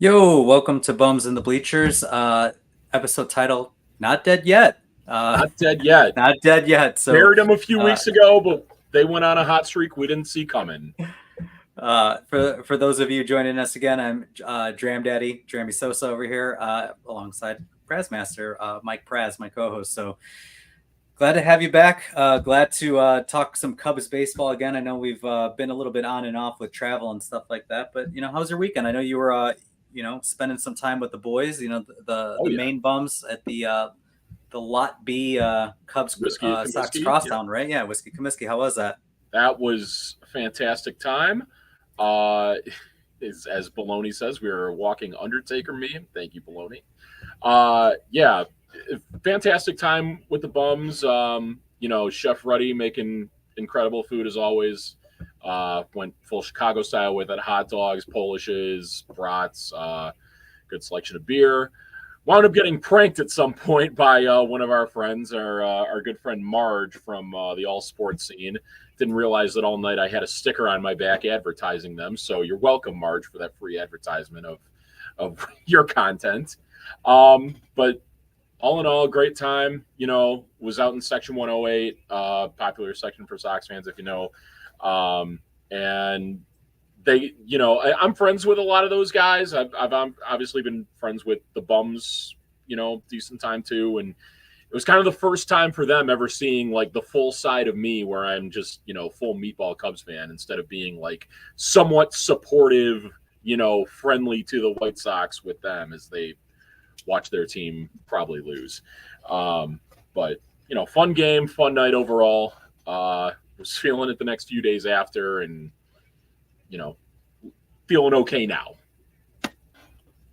Yo, welcome to Bums in the Bleachers. Episode title, Not Dead Yet. Not dead yet. Not dead yet. So, Buried them a few weeks ago, but they went on a hot streak we didn't see coming. For those of you joining us again, I'm Dram Daddy, Drammy Sosa over here, alongside Praz Master, Mike Praz, my co-host. So, glad to have you back. Glad to talk some Cubs baseball again. I know we've been a little bit on and off with travel and stuff like that, but how was your weekend? I know you were spending some time with the boys. The main bums at the Lot B Cubs Sox Crosstown, right? Yeah, Whiskey Comiskey. How was that? That was a fantastic time. As Baloney says, we were walking Undertaker meme. Thank you, Baloney. Yeah, fantastic time with the bums. Chef Ruddy making incredible food as always. Went full Chicago style with it: hot dogs, Polishes, brats, good selection of beer. Wound up getting pranked at some point by one of our friends, our good friend Marge from the all sports scene. Didn't realize that all night I had a sticker on my back advertising them. So you're welcome, Marge, for that free advertisement of your content. But all in all, great time. Was out in section 108, popular section for Sox fans, if you know. And they, I'm friends with a lot of those guys. I've obviously been friends with the bums, decent time too. And it was kind of the first time for them ever seeing like the full side of me where I'm just, full meatball Cubs fan instead of being like somewhat supportive, friendly to the White Sox with them as they watch their team probably lose. But, fun game, fun night overall. Was feeling it the next few days after and, feeling okay now.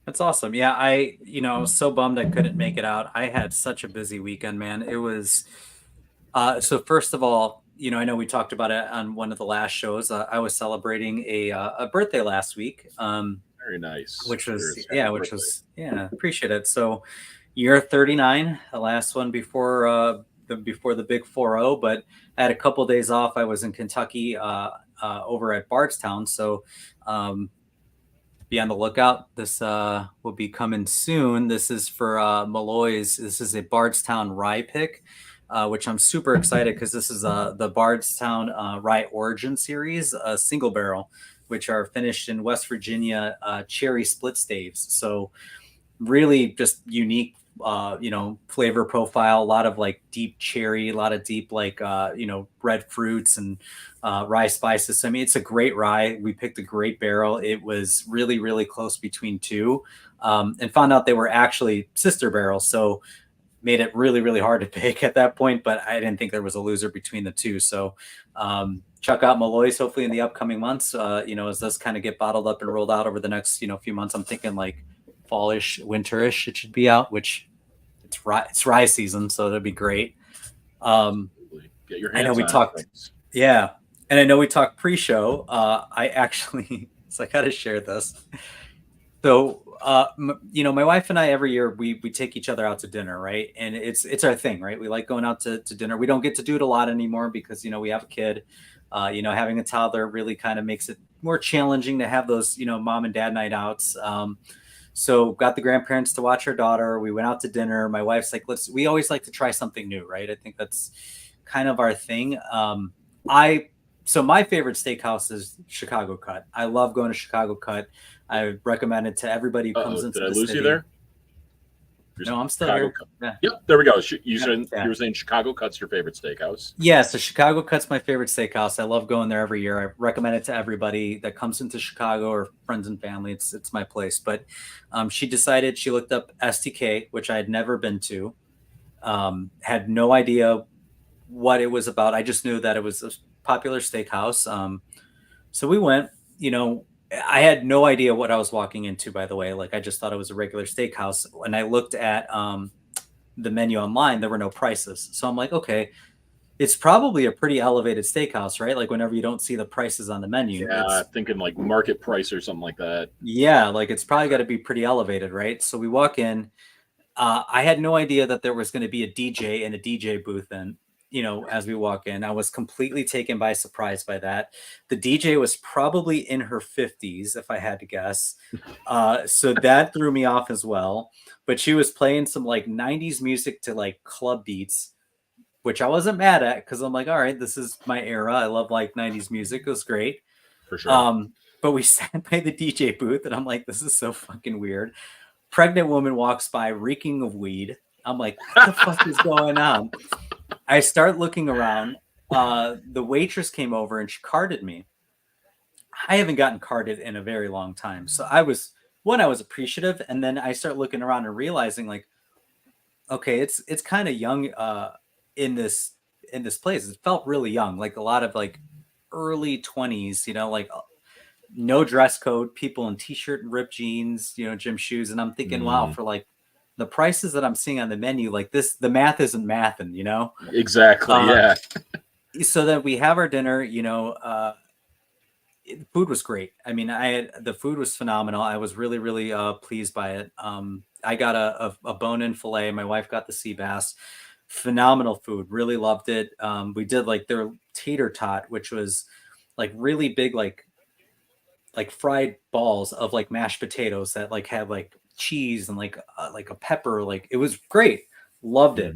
That's awesome. Yeah, I was so bummed I couldn't make it out. I had such a busy weekend, man. It was so first of all, I know we talked about it on one of the last shows. I was celebrating a birthday last week. Very nice. Which was appreciate it. So year 39, the last one before the big 4-0, but I had a couple of days off. I was in Kentucky over at Bardstown, so be on the lookout. This will be coming soon. This is for Malloy's. This is a Bardstown rye pick, which I'm super excited because this is the Bardstown Rye Origin Series, single barrel, which are finished in West Virginia cherry split staves. So really just unique, flavor profile, a lot of like deep cherry, a lot of deep like, red fruits and rye spices. So, I mean, it's a great rye. We picked a great barrel. It was really, really close between two and found out they were actually sister barrels. So made it really, really hard to pick at that point, but I didn't think there was a loser between the two. So check out Malloy's hopefully in the upcoming months, as this kind of get bottled up and rolled out over the next, few months. I'm thinking like fallish, winterish, it should be out, which it's rye season. So that'd be great. Get your hands I know we on talked. things. Yeah. And I know we talked pre-show. I actually, so I got to share this. So, my wife and I, every year we take each other out to dinner, right? And it's our thing, right? We like going out to dinner. We don't get to do it a lot anymore because, we have a kid, having a toddler really kind of makes it more challenging to have those, mom and dad night outs. So got the grandparents to watch our daughter. We went out to dinner. My wife's like, we always like to try something new, right? I think that's kind of our thing. So my favorite steakhouse is Chicago Cut. I love going to Chicago Cut. I recommend it to everybody who comes into the city. Did I lose you there? No, I'm still Chicago here. Yeah. Yep, there we go. You were saying Chicago Cut's your favorite steakhouse? Yeah, so Chicago Cut's my favorite steakhouse. I love going there every year. I recommend it to everybody that comes into Chicago or friends and family. It's my place. But she looked up STK, which I had never been to. Had no idea what it was about. I just knew that it was a popular steakhouse. So we went, I had no idea what I was walking into, by the way. Like, I just thought it was a regular steakhouse. When I looked at the menu online, there were no prices. So I'm like, okay, it's probably a pretty elevated steakhouse, right? Like, whenever you don't see the prices on the menu. Yeah, thinking like market price or something like that. Yeah, like it's probably got to be pretty elevated, right? So we walk in. I had no idea that there was going to be a DJ and a DJ booth as we walk in, I was completely taken by surprise by that. The DJ was probably in her 50s, if I had to guess. So that threw me off as well. But she was playing some like 90s music to like club beats, which I wasn't mad at because I'm like, all right, this is my era. I love like 90s music. It was great. For sure. But we sat by the DJ booth and I'm like, this is so fucking weird. Pregnant woman walks by reeking of weed. I'm like, what the fuck is going on? I start looking around. The waitress came over and she carded me. I haven't gotten carded in a very long time. So I was appreciative. And then I start looking around and realizing like, okay, it's kind of young in this place. It felt really young, like a lot of like early 20s, like no dress code, people in t-shirt and ripped jeans, gym shoes. And I'm thinking, wow, for like the prices that I'm seeing on the menu, like this, the math isn't mathing, Exactly. Yeah. So then we have our dinner, food was great. I mean, the food was phenomenal. I was really, really pleased by it. I got a bone-in fillet. My wife got the sea bass. Phenomenal food. Really loved it. We did like their tater tot, which was like really big, like fried balls of like mashed potatoes that like had like cheese and like a pepper. Like it was great. Loved it.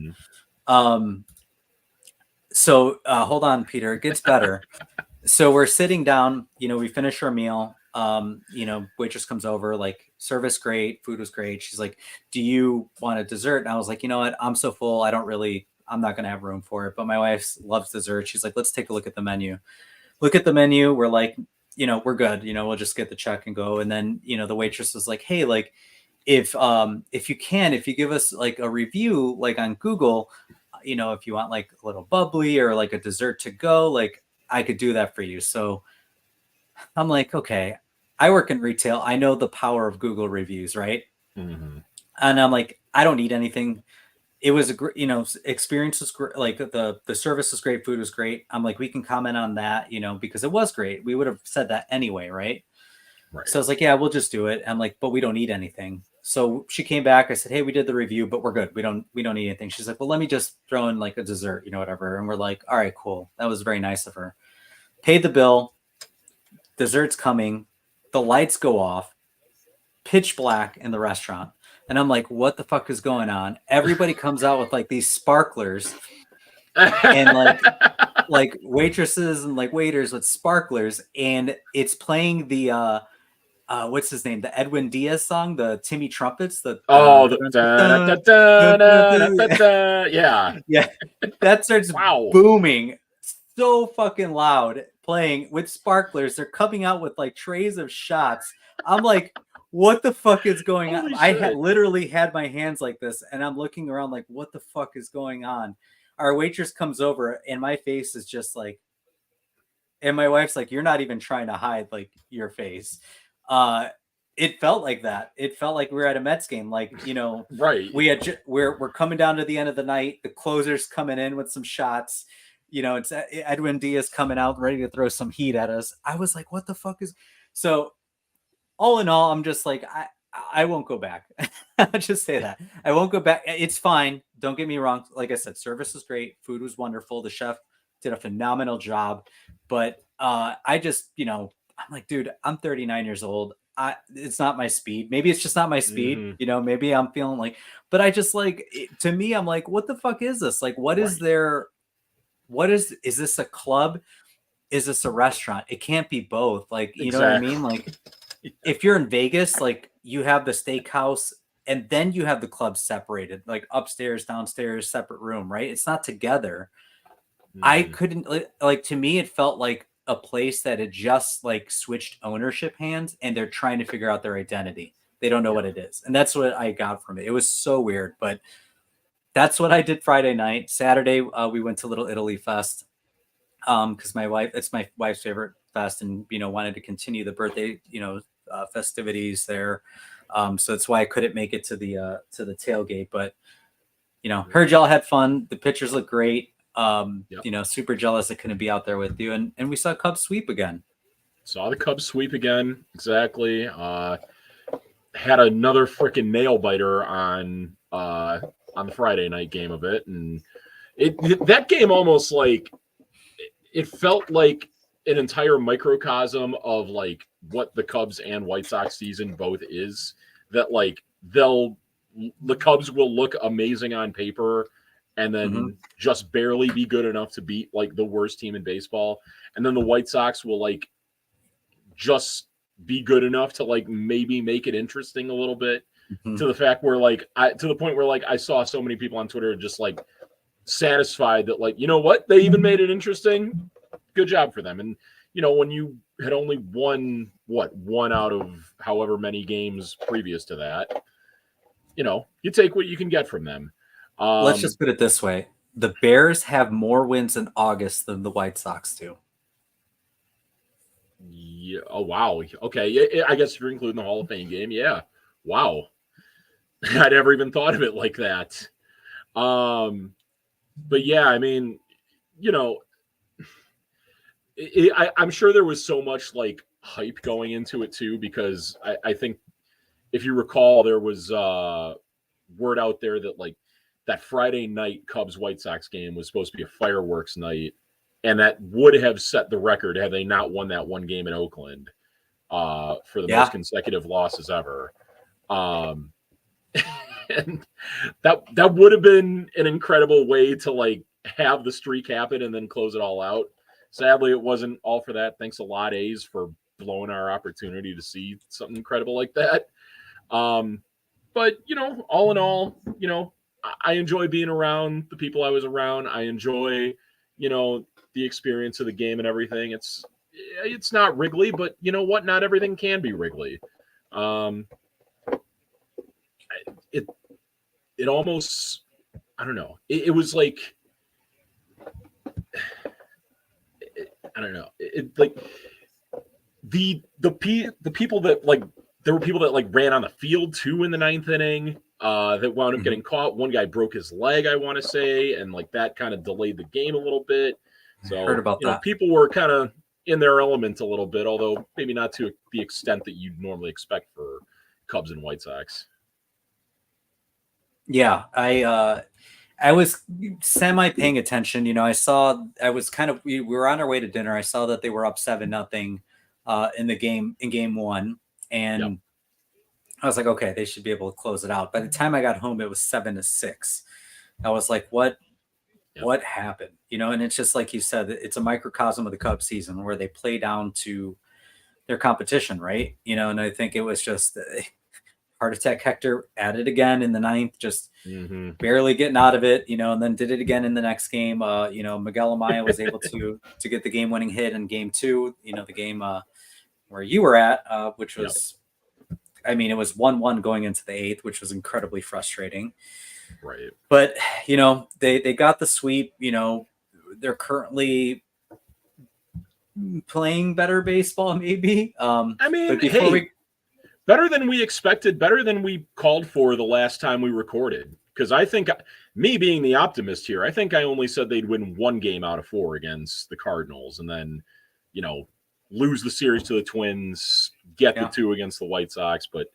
So hold on, Peter. It gets better. So we're sitting down, we finish our meal. Waitress comes over, like service great, food was great. She's like, do you want a dessert? And I was like, you know what? I'm so full. I'm not going to have room for it. But my wife loves dessert. She's like, let's take a look at the menu. Look at the menu. We're like, we're good. We'll just get the check and go. And then, the waitress was like, hey, like if you give us like a review, like on Google, if you want like a little bubbly or like a dessert to go, like I could do that for you. So I'm like, okay, I work in retail. I know the power of Google reviews, right? And I'm like, I don't need anything. It was experience was great. Like the service was great. Food was great. I'm like, we can comment on that, because it was great. We would have said that anyway. Right. So I was like, yeah, we'll just do it. I'm like, but we don't need anything. So she came back. I said, hey, we did the review, but we're good. We don't need anything. She's like, well, let me just throw in like a dessert, whatever. And we're like, all right, cool. That was very nice of her. Paid the bill. Dessert's coming. The lights go off. Pitch black in the restaurant. And I'm like, what the fuck is going on? Everybody comes out with like these sparklers and like waitresses and like waiters with sparklers. And it's playing the what's his name? The Edwin Diaz song, the Timmy Trumpets. Yeah. Yeah. That starts booming so fucking loud, playing with sparklers. They're coming out with like trays of shots. I'm like, what the fuck is going on? I literally had my hands like this and I'm looking around like, what the fuck is going on? Our waitress comes over and my face is just like, and my wife's like, you're not even trying to hide like your face. It felt like that. It felt like we were at a Mets game. Like, right. We're coming down to the end of the night. The closer's coming in with some shots. It's Edwin Diaz coming out ready to throw some heat at us. I was like, what the fuck is so all in all, I'm just like, I won't go back. I'll just say that. I won't go back. It's fine. Don't get me wrong. Like I said, service was great. Food was wonderful. The chef did a phenomenal job. But I just, I'm like, dude, I'm 39 years old. It's not my speed. Maybe it's just not my speed. Maybe I'm feeling like, but I just like, to me, I'm like, what the fuck is this? Like, what is there? Is this a club? Is this a restaurant? It can't be both. Like, you know what I mean? Like, if you're in Vegas, like you have the steakhouse and then you have the club separated, like upstairs, downstairs, separate room, right? It's not together. I couldn't, like, to me, it felt like a place that had just like switched ownership hands and they're trying to figure out their identity. They don't know what it is. And that's what I got from it. It was so weird, but that's what I did Friday night. Saturday, we went to Little Italy Fest. Because it's my wife's favorite fest, and wanted to continue the birthday festivities there. So that's why I couldn't make it to the tailgate. But heard y'all had fun. The pictures look great. Super jealous I couldn't be out there with you. And we saw Cubs sweep again. Saw the Cubs sweep again. Exactly. Had another freaking nail biter on the Friday night game of it, and That game almost like it felt like an entire microcosm of like what the Cubs and White Sox season both is. That like the Cubs will look amazing on paper and then just barely be good enough to beat like the worst team in baseball. And then the White Sox will like just be good enough to like maybe make it interesting a little bit to the fact where like to the point where like I saw so many people on Twitter just like satisfied that like, you know what, they even made it interesting. Good job for them. And you know, when you had only won one out of however many games previous to that, you know, you take what you can get from them. Let's just put it this way. The Bears have more wins in August than the White Sox do. Yeah. Oh, wow. Okay. I guess if you're including the Hall of Fame game. Yeah. Wow. I never even thought of it like that. But yeah, I mean, you know, I'm sure there was so much like hype going into it too, because I think if you recall, there was word out there that like that Friday night Cubs White Sox game was supposed to be a fireworks night, and that would have set the record had they not won that one game in Oakland for the most consecutive losses ever. And that would have been an incredible way to like have the streak happen and then close it all out. Sadly, it wasn't all for that. Thanks a lot, A's, for blowing our opportunity to see something incredible like that. But you know, all in all, you know, I enjoy being around the people I was around. I enjoy, you know, the experience of the game and everything. It's not Wrigley, but you know what? Not everything can be Wrigley. It almost, I don't know. It was like, I don't know. It like the people that like, there were people that like ran on the field too in the ninth inning that wound up getting caught. One guy broke his leg, I want to say, and like that kind of delayed the game a little bit. So heard about you know, that. people were kind of in their element a little bit, although maybe not to the extent that you'd normally expect for Cubs and White Sox. Yeah, I was semi paying attention. You know, we were on our way to dinner. I saw that they were up 7-0 in game one, and I was like, okay, they should be able to close it out. By the time I got home, it was 7-6. I was like, what happened? You know, and it's just like you said, it's a microcosm of the Cubs season where they play down to their competition, right? You know, and I think it was just heart attack Hector at it again in the ninth, just barely getting out of it, you know, and then did it again in the next game. You know, Miguel Amaya was able to get the game winning hit in game two, you know, the game where you were at, which was, I mean, it was 1-1 going into the eighth, which was incredibly frustrating. Right. But, you know, they got the sweep, you know, they're currently playing better baseball, maybe. I mean, but before better than we expected, better than we called for the last time we recorded. Because I think, me being the optimist here, I think I only said they'd win one game out of four against the Cardinals and then, you know, lose the series to the Twins, get the two against the White Sox. But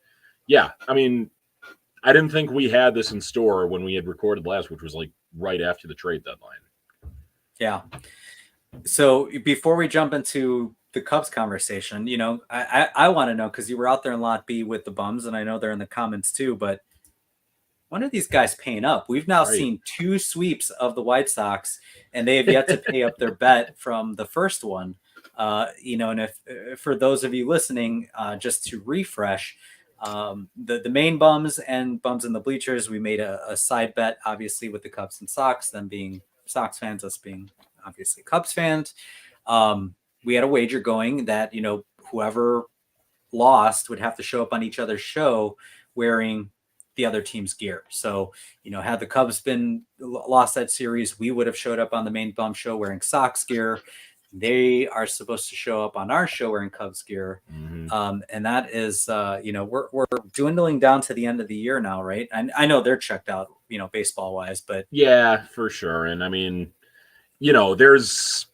yeah, I mean, I didn't think we had this in store when we had recorded last, which was like right after the trade deadline. Yeah. So before we jump into the Cubs conversation, you know, I want to know, because you were out there in Lot B with the bums, and I know they're in the comments too, but when are these guys paying up? We've now seen two sweeps of the White Sox, and they have yet to pay up their bet from the first one. You know, and if for those of you listening, just to refresh, the main bums and bums in the bleachers, we made a side bet, obviously, with the Cubs and Sox, them being Sox fans, us being obviously Cubs fans. We had a wager going that, you know, whoever lost would have to show up on each other's show wearing the other team's gear. So, you know, had the Cubs been lost that series, we would have showed up on the main bum show wearing Sox gear. They are supposed to show up on our show wearing Cubs gear. And that is, you know, we're dwindling down to the end of the year now, right? And I know they're checked out, you know, baseball wise, but yeah, for sure. And I mean, you know, there's,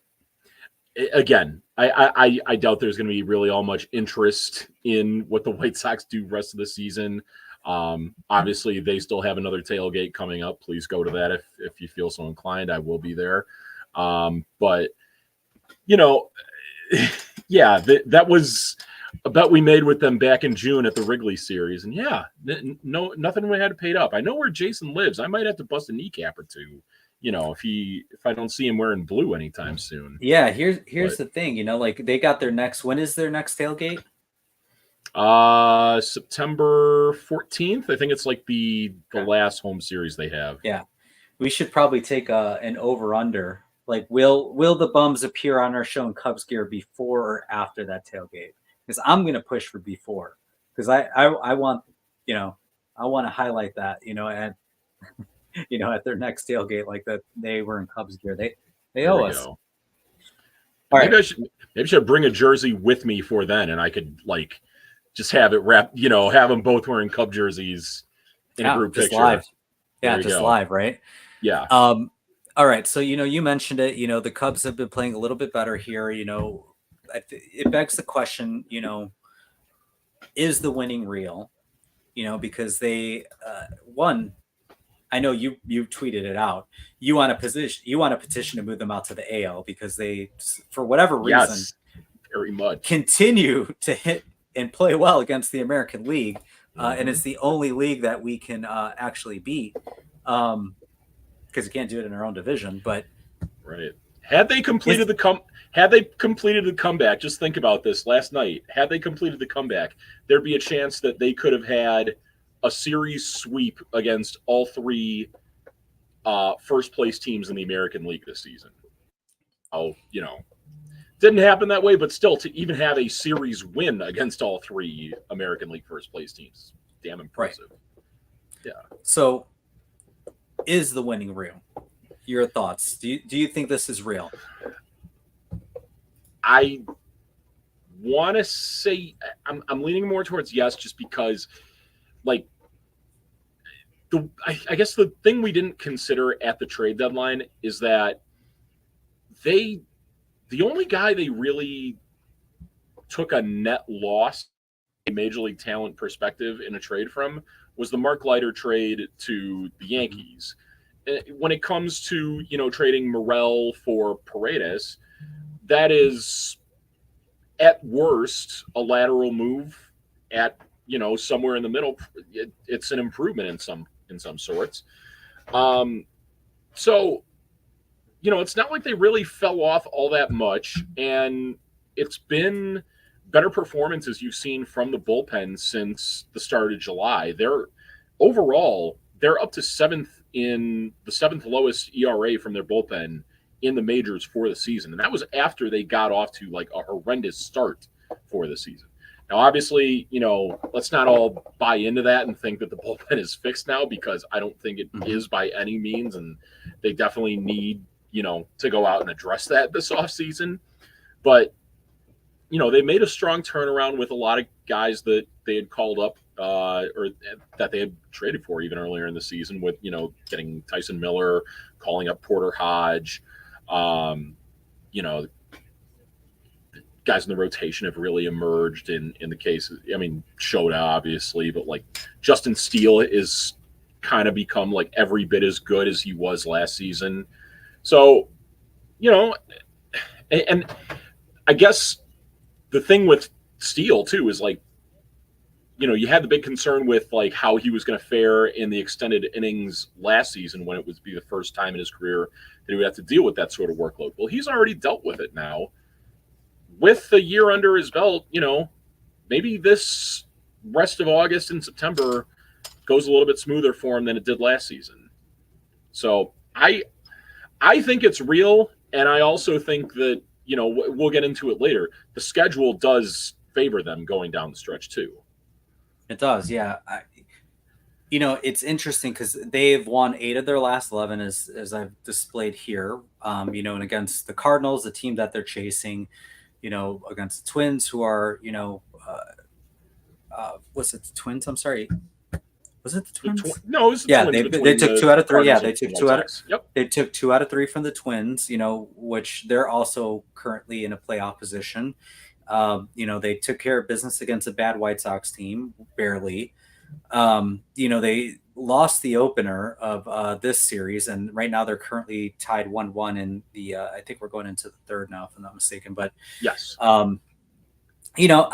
again, I doubt there's going to be really all much interest in what the White Sox do rest of the season. Obviously, they still have another tailgate coming up. Please go to that if you feel so inclined. I will be there. But you know, yeah, that was a bet we made with them back in June at the Wrigley Series, and yeah, no, nothing we had paid up. I know where Jason lives. I might have to bust a kneecap or two. If I don't see him wearing blue anytime soon. Yeah, here's the thing, like they got their next, when is their next tailgate? September 14th. I think it's like the last home series they have. Yeah. We should probably take an over under. Like, will the bums appear on our show in Cubs gear before or after that tailgate? Because I'm gonna push for before. Because I want, I want to highlight that, at at their next tailgate, like that they were in Cubs gear. They owe us. All right. maybe I should bring a jersey with me for then, and I could like just have it wrapped, have them both wearing Cub jerseys in a group picture. Live. Yeah, just live, right? Yeah. All right. So, you mentioned it, the Cubs have been playing a little bit better here. It begs the question, is the winning real? Because they, I know you tweeted it out. You want a petition to move them out to the AL because they, for whatever reason, very much continue to hit and play well against the American League. And it's the only league that we can actually beat. Because we can't do it in our own division, but right. Had they completed the comeback, just think about this last night. Had they completed the comeback, there'd be a chance that they could have had a series sweep against all three first place teams in the American League this season. Didn't happen that way, but still, to even have a series win against all three American League first place teams, damn impressive. Right. Yeah. So, is the winning real? Your thoughts? Do you think this is real? I want to say I'm leaning more towards yes, just because, like, I guess the thing we didn't consider at the trade deadline is that the only guy they really took a net loss, a major league talent perspective in a trade from, was the Mark Leiter trade to the Yankees. When it comes to, trading Morel for Paredes, that is at worst a lateral move. At, somewhere in the middle, it's an improvement in some sorts. So, it's not like they really fell off all that much, and it's been better performances you've seen from the bullpen since the start of July. They're up to seventh lowest ERA from their bullpen in the majors for the season. And that was after they got off to like a horrendous start for the season. Now, obviously, let's not all buy into that and think that the bullpen is fixed now, because I don't think it is by any means. And they definitely need, to go out and address that this offseason. But, they made a strong turnaround with a lot of guys that they had called up or that they had traded for even earlier in the season, with, getting Tyson Miller, calling up Porter Hodge. Guys in the rotation have really emerged in the case. Shota, obviously, but like Justin Steele is kind of become like every bit as good as he was last season. So, and I guess the thing with Steele too is like, you had the big concern with like how he was going to fare in the extended innings last season, when it would be the first time in his career that he would have to deal with that sort of workload. Well, he's already dealt with it now. With the year under his belt, maybe this rest of August and September goes a little bit smoother for him than it did last season. So I think it's real, and I also think that, we'll get into it later, the schedule does favor them going down the stretch too. It does, yeah. It's interesting because they've won 8 of their last 11, as I've displayed here. And against the Cardinals, the team that they're chasing, against the Twins, who are, was it the Twins? I'm sorry. Was it the Twins? No, it was the Twins. They took 2 out of 3. Yeah, they took 2 out of. Yep. They took 2 out of 3 from the Twins. Which they're also currently in a playoff position. They took care of business against a bad White Sox team, barely. They lost the opener of this series, and right now they're currently tied 1-1 in the. I think we're going into the third now, if I'm not mistaken. But Yes. um, you know,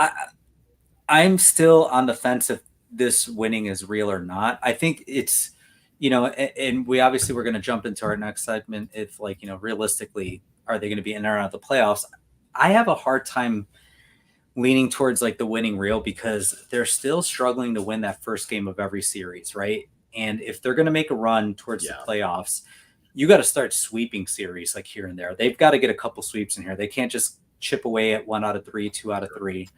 I'm still on the fence if this winning is real or not. I think it's, and we obviously we're going to jump into our next segment. If realistically, are they going to be in or out of the playoffs? I have a hard time leaning towards like the winning real because they're still struggling to win that first game of every series, right? And if they're going to make a run towards the playoffs, you got to start sweeping series like here and there. They've got to get a couple sweeps in here. They can't just chip away at 1 out of 3, 2 out of 3.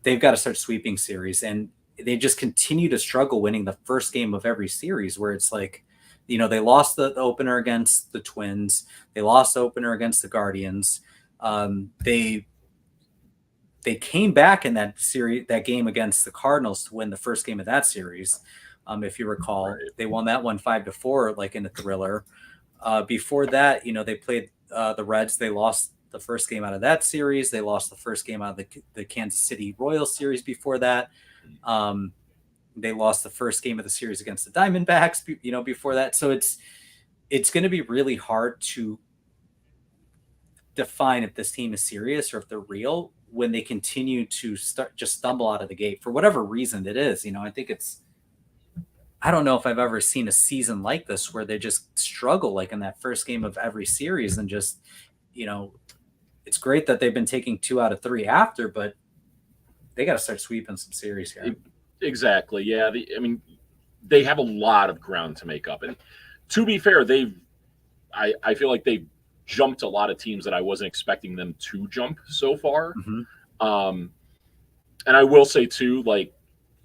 They've got to start sweeping series, and they just continue to struggle winning the first game of every series where it's like, they lost the opener against the Twins. They lost the opener against the Guardians. They came back in that series, that game against the Cardinals to win the first game of that series. If you recall, they won that one 5-4, like in a thriller. Before that, they played the Reds. They lost the first game out of that series. They lost the first game out of the Kansas City Royals series before that. They lost the first game of the series against the Diamondbacks, before that. So it's going to be really hard to define if this team is serious or if they're real when they continue to just stumble out of the gate for whatever reason it is. I think I don't know if I've ever seen a season like this where they just struggle like in that first game of every series and just, it's great that they've been taking 2 out of 3 after, but they got to start sweeping some series here. Exactly. Yeah. They have a lot of ground to make up. And to be fair, I feel like they've jumped a lot of teams that I wasn't expecting them to jump so far. Mm-hmm. And I will say too, like,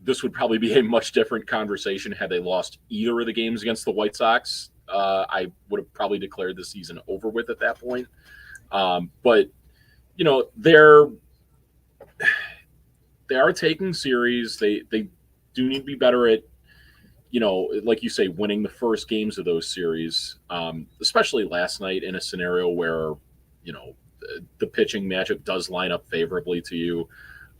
this would probably be a much different conversation had they lost either of the games against the White Sox. I would have probably declared the season over with at that point. But they are taking series. They do need to be better at, like you say, winning the first games of those series, especially last night in a scenario where, the pitching matchup does line up favorably to you.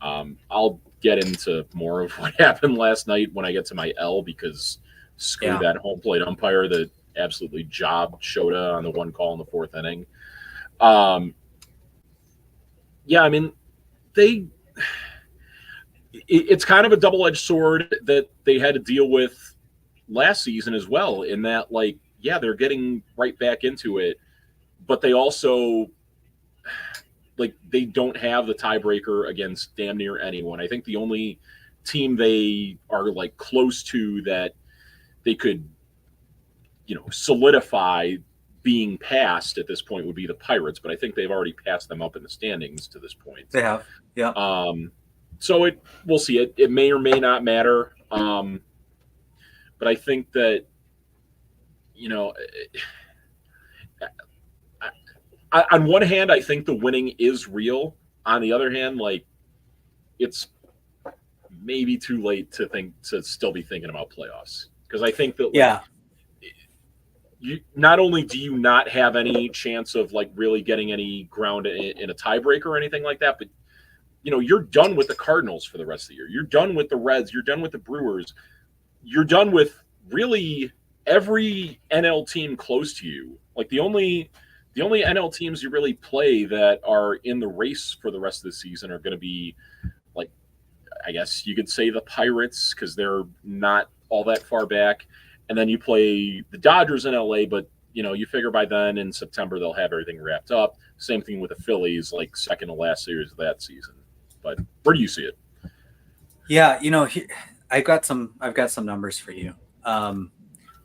I'll get into more of what happened last night when I get to my L, because screw that home plate umpire that absolutely jobbed Shota on the one call in the fourth inning. It's kind of a double-edged sword that they had to deal with last season as well, in that, like, they're getting right back into it, but they also, like, they don't have the tiebreaker against damn near anyone. I think the only team they are, like, close to that they could, solidify being passed at this point would be the Pirates, but I think they've already passed them up in the standings to this point. They have. Yeah. So we'll see. It may or may not matter. But I think that, on one hand, I think the winning is real. On the other hand, like, it's maybe too late to still be thinking about playoffs, because I think that you not only do you not have any chance of, like, really getting any ground in a tiebreaker or anything like that, but you're done with the Cardinals for the rest of the year. You're done with the Reds. You're done with the Brewers. You're done with really every NL team close to you. Like, the only NL teams you really play that are in the race for the rest of the season are going to be, like, I guess you could say the Pirates, because they're not all that far back. And then you play the Dodgers in LA, but, you figure by then in September they'll have everything wrapped up. Same thing with the Phillies, like, second to last series of that season. But where do you see it? Yeah, I've got some numbers for you.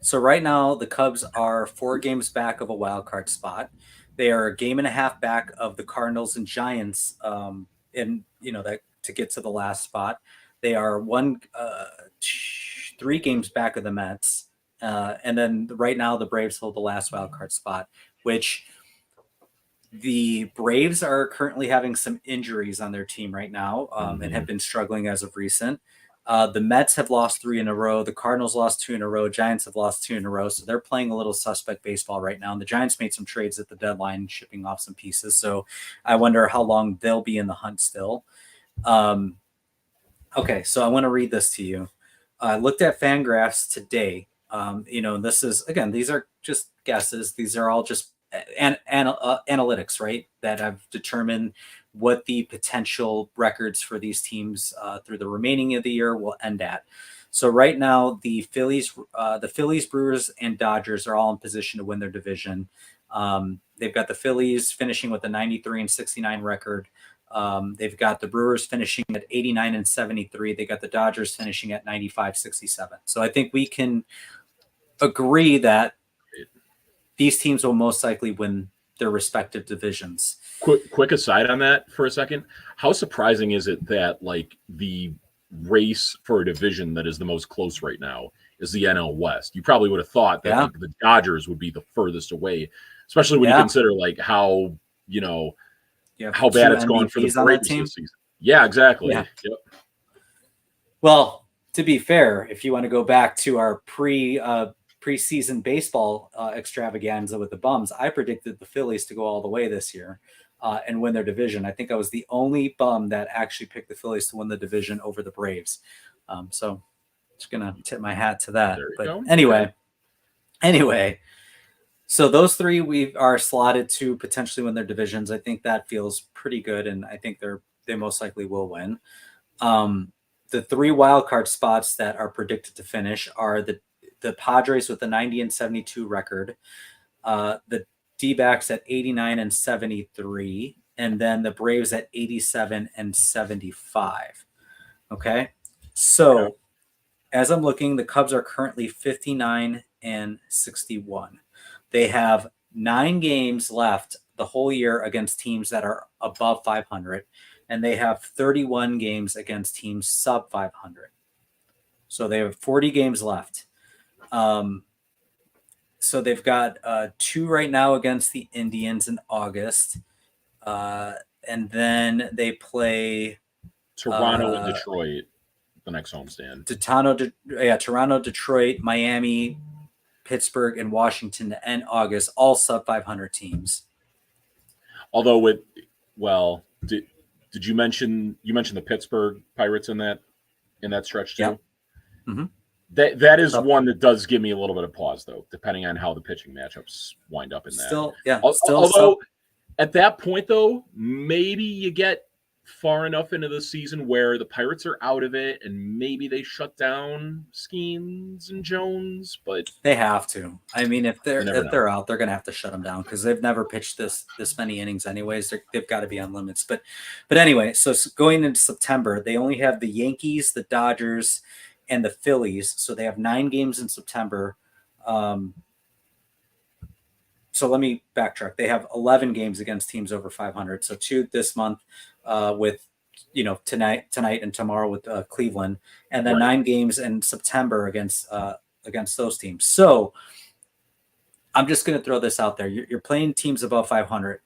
So right now the Cubs are 4 games back of a wild card spot. They are a game and a half back of the Cardinals and Giants, that to get to the last spot. They are 3 games back of the Mets, and then right now the Braves hold the last wild card spot, which the Braves are currently having some injuries on their team right now, and have been struggling as of recent. The Mets have lost 3 in a row. The Cardinals lost 2 in a row. Giants have lost 2 in a row. So they're playing a little suspect baseball right now. And the Giants made some trades at the deadline, shipping off some pieces. So I wonder how long they'll be in the hunt still. Okay, so I want to read this to you. I looked at Fangraphs today. This is again; these are just guesses. These are all just analytics, right? That have determined what the potential records for these teams through the remaining of the year will end at. So right now, the Phillies, Brewers, and Dodgers are all in position to win their division. They've got the Phillies finishing with a 93-69 record. They've got the Brewers finishing at 89-73. They got the Dodgers finishing at 95-67. So I think we can agree that these teams will most likely win their respective divisions. Quick aside on that for a second. How surprising is it that like the race for a division that is the most close right now is the NL West? You probably would have thought that like the Dodgers would be the furthest away, especially when you consider like how how bad it's gone for the Braves this season. Yeah, exactly. Yeah. Yep. Well, to be fair, if you want to go back to our preseason baseball extravaganza with the bums, I predicted the Phillies to go all the way this year and win their division. I think I was the only bum that actually picked the Phillies to win the division over the Braves. So just going to tip my hat to that. But anyway, so those three we are slotted to potentially win their divisions. I think that feels pretty good, and I think they most likely will win. The three wildcard spots that are predicted to finish are the Padres with a 90-72 record, the D-backs at 89-73, and then the Braves at 87-75. Okay, so as I'm looking, the Cubs are currently 59-61. They have 9 games left the whole year against teams that are above 500, and they have 31 games against teams sub 500. So they have 40 games left. So they've got 2 right now against the Indians in August. And then they play Toronto and Detroit, the next homestand. Toronto, Detroit, Miami, Pittsburgh, and Washington to end August, all sub 500 teams. Although did you mention the Pittsburgh Pirates in that stretch too? Yeah. Mm-hmm. That is one that does give me a little bit of pause though, depending on how the pitching matchups wind up in that. Although at that point though, maybe you get far enough into the season where the Pirates are out of it and maybe they shut down Skeens and Jones, but they have to. I mean, if they're out, they're going to have to shut them down because they've never pitched this many innings anyways. They've got to be on limits. But anyway, so going into September, they only have the Yankees, the Dodgers, and the Phillies. So they have 9 games in September. So let me backtrack. They have 11 games against teams over 500. So 2 this month with, tonight and tomorrow with Cleveland, and then 9 games in September against those teams. So I'm just going to throw this out there. You're playing teams above 500.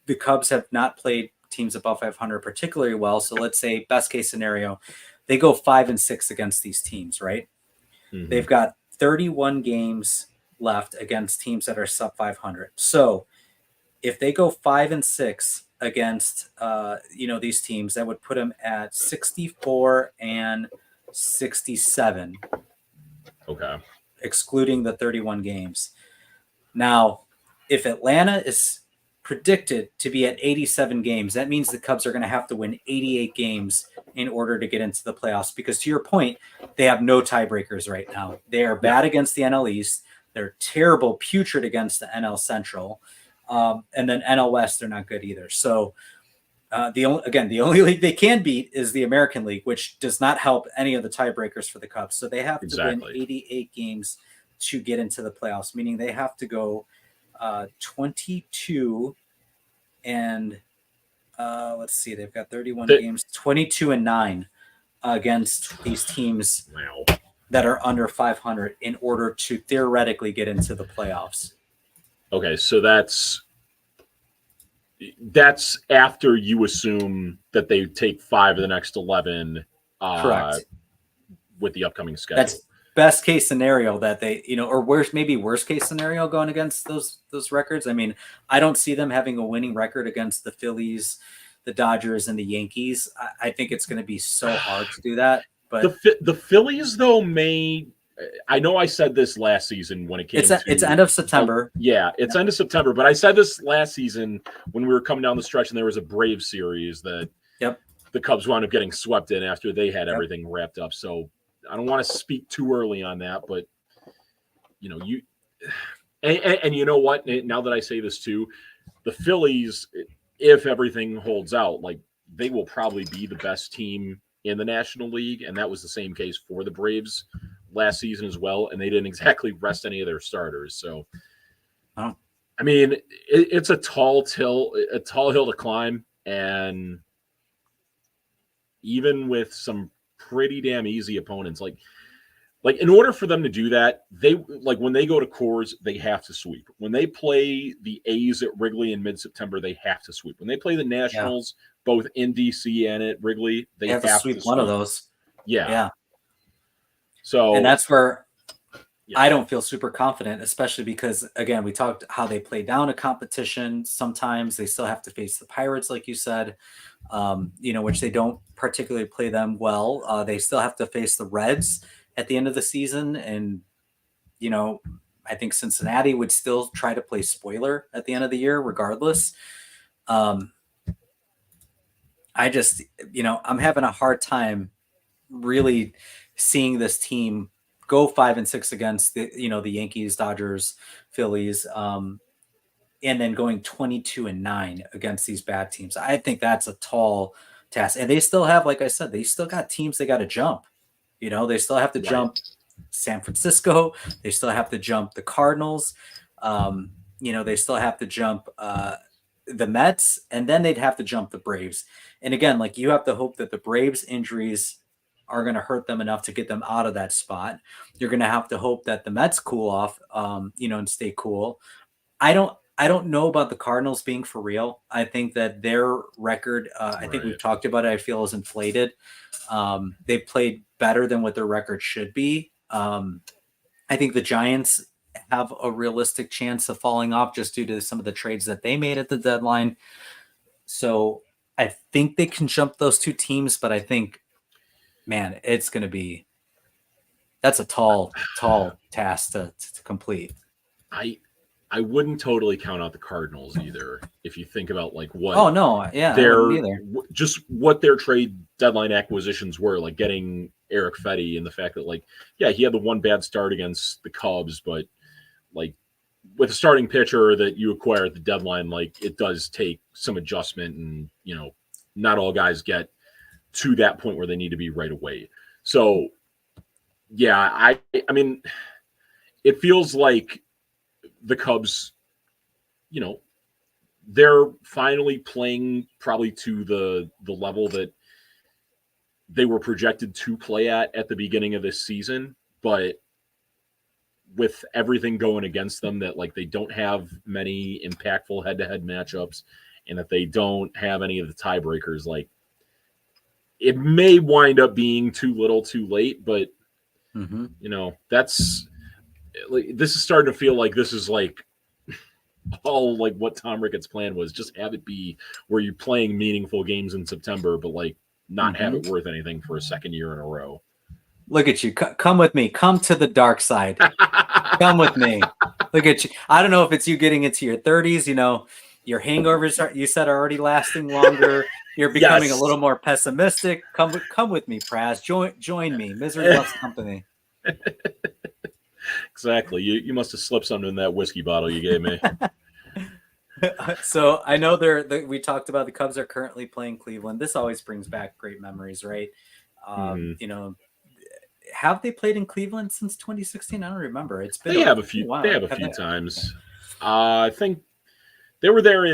The Cubs have not played teams above 500 particularly well. So let's say best case scenario, they go 5-6 against these teams, right? Mm-hmm. They've got 31 games left against teams that are sub 500. So if they go 5-6 against these teams, that would put them at 64-67. Okay. Excluding the 31 games. Now, if Atlanta is predicted to be at 87 games, that means the Cubs are going to have to win 88 games in order to get into the playoffs, because to your point, they have no tiebreakers right now. They are bad against the NL East. They're terrible, putrid against the NL Central. And then NL West, they're not good either. So the only league they can beat is the American League, which does not help any of the tiebreakers for the Cubs. So they have to win 88 games to get into the playoffs, meaning they have to go 22 and let's see, they've got 31 games, 22-9 against these teams that are under 500 in order to theoretically get into the playoffs. Okay, so that's after you assume that they take 5 of the next 11. Correct. With the upcoming schedule. That's best case scenario that they, or worst case scenario going against those records. I mean, I don't see them having a winning record against the Phillies, the Dodgers and the Yankees. I think it's going to be so hard to do that. But the Phillies, though, may. I know I said this last season when it came to it's end of September. Yeah, it's end of September. But I said this last season when we were coming down the stretch and there was a Braves series that the Cubs wound up getting swept in after they had everything wrapped up. So I don't want to speak too early on that, but you and you know what? Now that I say this too, the Phillies, if everything holds out, like they will probably be the best team in the National League, and that was the same case for the Braves last season as well, and they didn't exactly rest any of their starters. So, I mean, it's a tall hill to climb, and even with some pretty damn easy opponents, like in order for them to do that, they when they go to Coors, they have to sweep. When they play the A's at Wrigley in mid-September, they have to sweep. When they play the Nationals, both in DC and at Wrigley, they have to sweep one of those. Yeah. So, and that's where I don't feel super confident, especially because, again, we talked how they play down a competition. Sometimes they still have to face the Pirates, like you said, which they don't particularly play them well. They still have to face the Reds at the end of the season. And, I think Cincinnati would still try to play spoiler at the end of the year, regardless. I just, I'm having a hard time really seeing this team go 5-6 against the Yankees, Dodgers, Phillies, and then going 22-9 against these bad teams. I think that's a tall task. And they still have, like I said, they still got teams they got to jump. They still have to jump San Francisco. They still have to jump the Cardinals. They still have to jump the Mets, and then they'd have to jump the Braves. And again, like, you have to hope that the Braves injuries are going to hurt them enough to get them out of that spot. You're going to have to hope that the Mets cool off, and stay cool. I don't know about the Cardinals being for real. I think that their record, I think we've talked about it, I feel is inflated. They played better than what their record should be. I think the Giants have a realistic chance of falling off just due to some of the trades that they made at the deadline. So I think they can jump those two teams, but I think, man, it's going to be, that's a tall task to complete. I wouldn't totally count out the Cardinals either. If you think about what just what their trade deadline acquisitions were, like getting Eric Fetty, and the fact that he had the one bad start against the Cubs, but with a starting pitcher that you acquire at the deadline, it does take some adjustment, and not all guys get to that point where they need to be right away. So I mean, it feels like the Cubs, they're finally playing probably to the level that they were projected to play at the beginning of this season, but with everything going against them, that they don't have many impactful head-to-head matchups, and that they don't have any of the tiebreakers, it may wind up being too little too late, but that's this is starting to feel like this is all what Tom Ricketts' plan was. Just have it be where you're playing meaningful games in September, but not have it worth anything for a second year in a row. Look at you. Come with me. Come to the dark side. Come with me. Look at you. I don't know if it's you getting into your 30s, your hangovers you said are already lasting longer. You're becoming a little more pessimistic. Come with me, Praz. Join me. Misery loves company. Exactly. You must have slipped something in that whiskey bottle you gave me. So I know we talked about the Cubs are currently playing Cleveland. This always brings back great memories, right? Have they played in Cleveland since 2016? I don't remember. It's been They have a few times. I think they were there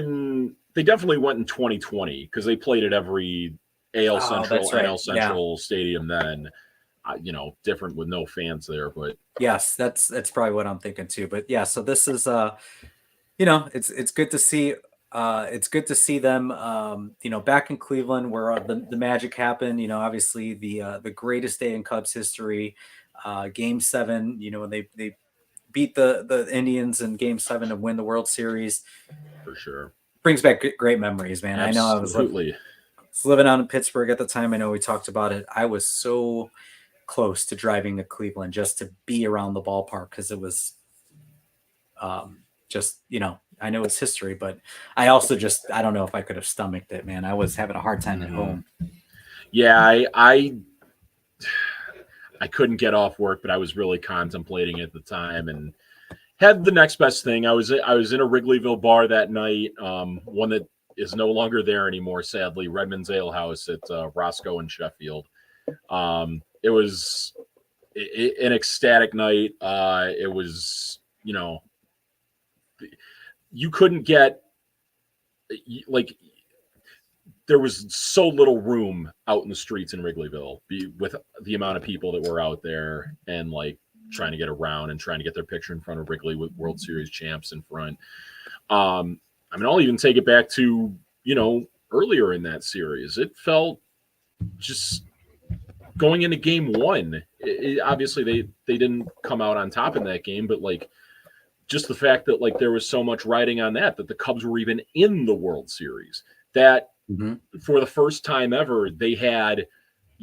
they definitely went in 2020 because they played at every AL Central, NL Central stadium then. Different with no fans there, but yes, that's probably what I'm thinking too. But yeah, so this is it's good to see. It's good to see them, back in Cleveland where the magic happened. Obviously the greatest day in Cubs history, Game 7. When they beat the Indians in Game 7 to win the World Series. For sure. brings back great memories, man. I know I was Absolutely. living out in Pittsburgh at the time. I know we talked about it. I was so close to driving to Cleveland just to be around the ballpark because it was just, I know it's history, but I also I don't know if I could have stomached it, man. I was having a hard time at home. Yeah, I couldn't get off work, but I was really contemplating it at the time and had the next best thing. I was in a Wrigleyville bar that night, one that is no longer there anymore, sadly, Redmond's Ale House at Roscoe and Sheffield. It was an ecstatic night. It was, you couldn't get, like, there was so little room out in the streets in Wrigleyville with the amount of people that were out there and like trying to get around and trying to get their picture in front of Wrigley with World Series champs in front. I mean, I'll even take it back to, earlier in that series. It felt just going into game one. Obviously, they didn't come out on top in that game, but like just the fact that like there was so much riding on that the Cubs were even in the World Series, that for the first time ever, they had,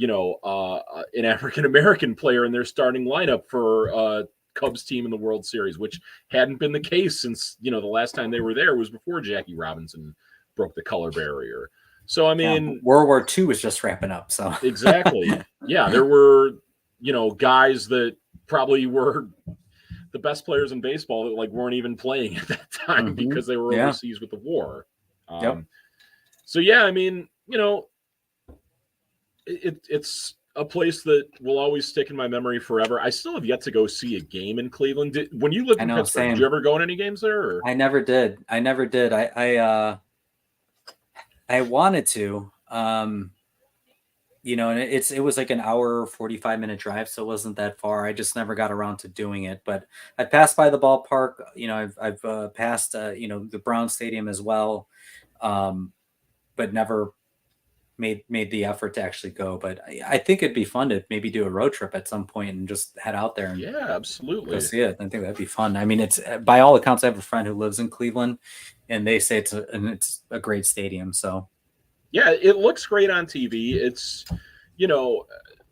an African-American player in their starting lineup for Cubs team in the World Series, which hadn't been the case since, the last time they were there was before Jackie Robinson broke the color barrier. So, I mean, World War II was just wrapping up. So exactly. Yeah. There were, guys that probably were the best players in baseball that like weren't even playing at that time because they were overseas with the war. So yeah, I mean, it's a place that will always stick in my memory forever. I still have yet to go see a game in Cleveland. When you lived in Pittsburgh, same. Did you ever go on any games there? Or? I never did. I wanted to. And it was like an hour, 45-minute drive, so it wasn't that far. I just never got around to doing it. But I passed by the ballpark. I've passed the Brown Stadium as well, but never made the effort to actually go. But I think it'd be fun to maybe do a road trip at some point and just head out there and absolutely go see it. I think that'd be fun. I mean, it's by all accounts, I have a friend who lives in Cleveland, and they say it's a great stadium. So yeah, it looks great on TV. It's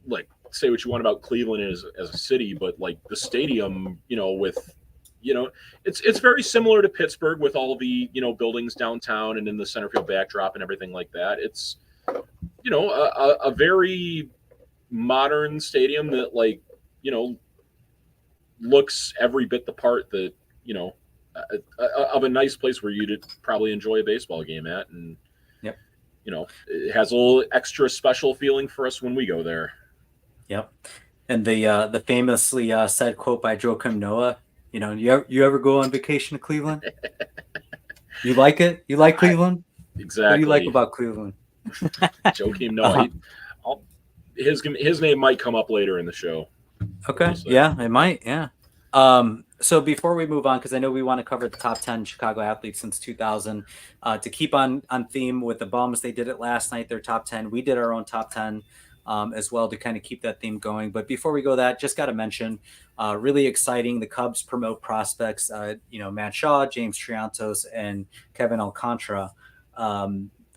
like say what you want about Cleveland as a city, but like the stadium, with it's very similar to Pittsburgh with all the buildings downtown and in the center field backdrop and everything like that. It's a very modern stadium that like looks every bit the part that of a nice place where you'd probably enjoy a baseball game at, and it has a little extra special feeling for us when we go there. Yep. And the famously said quote by Joakim Noah, you ever go on vacation to Cleveland? You like it? You like Cleveland? Exactly. What do you like about Cleveland? Joakim Noah. His name might come up later in the show. Okay. Yeah, it might. Yeah. So before we move on, because I know we want to cover the top 10 Chicago athletes since 2000, to keep on theme with the Bums, they did it last night, their top 10. We did our own top 10 as well to kind of keep that theme going. But before we go that, just got to mention, really exciting, the Cubs promote prospects, Matt Shaw, James Triantos, and Kevin Alcantara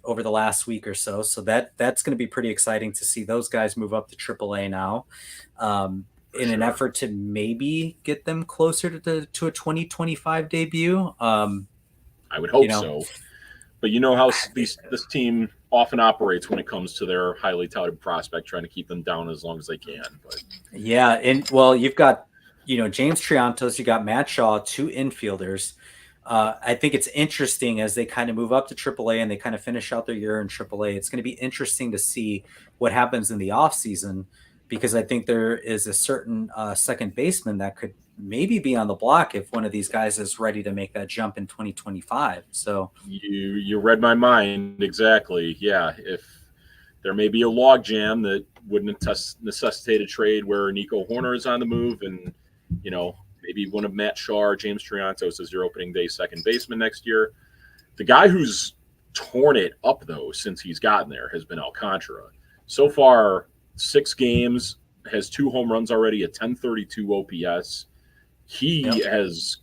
over the last week or so. So that's going to be pretty exciting to see those guys move up to AAA now. An effort to maybe get them closer to a 2025 debut. I would hope so. But how this team often operates when it comes to their highly touted prospect, trying to keep them down as long as they can. But yeah, and well, you've got James Triantos, you got Matt Shaw, two infielders. I think it's interesting as they kind of move up to AAA and they kind of finish out their year in AAA. It's going to be interesting to see what happens in the offseason, because I think there is a certain second baseman that could maybe be on the block if one of these guys is ready to make that jump in 2025. So you read my mind exactly. Yeah, if there may be a log jam that wouldn't necessitate a trade where Nico Horner is on the move, and maybe one of Matt Shaw or James Triantos is your opening day second baseman next year. The guy who's torn it up though since he's gotten there has been Alcantara. So far, 6 games, has 2 home runs already, a 1032 OPS. He has,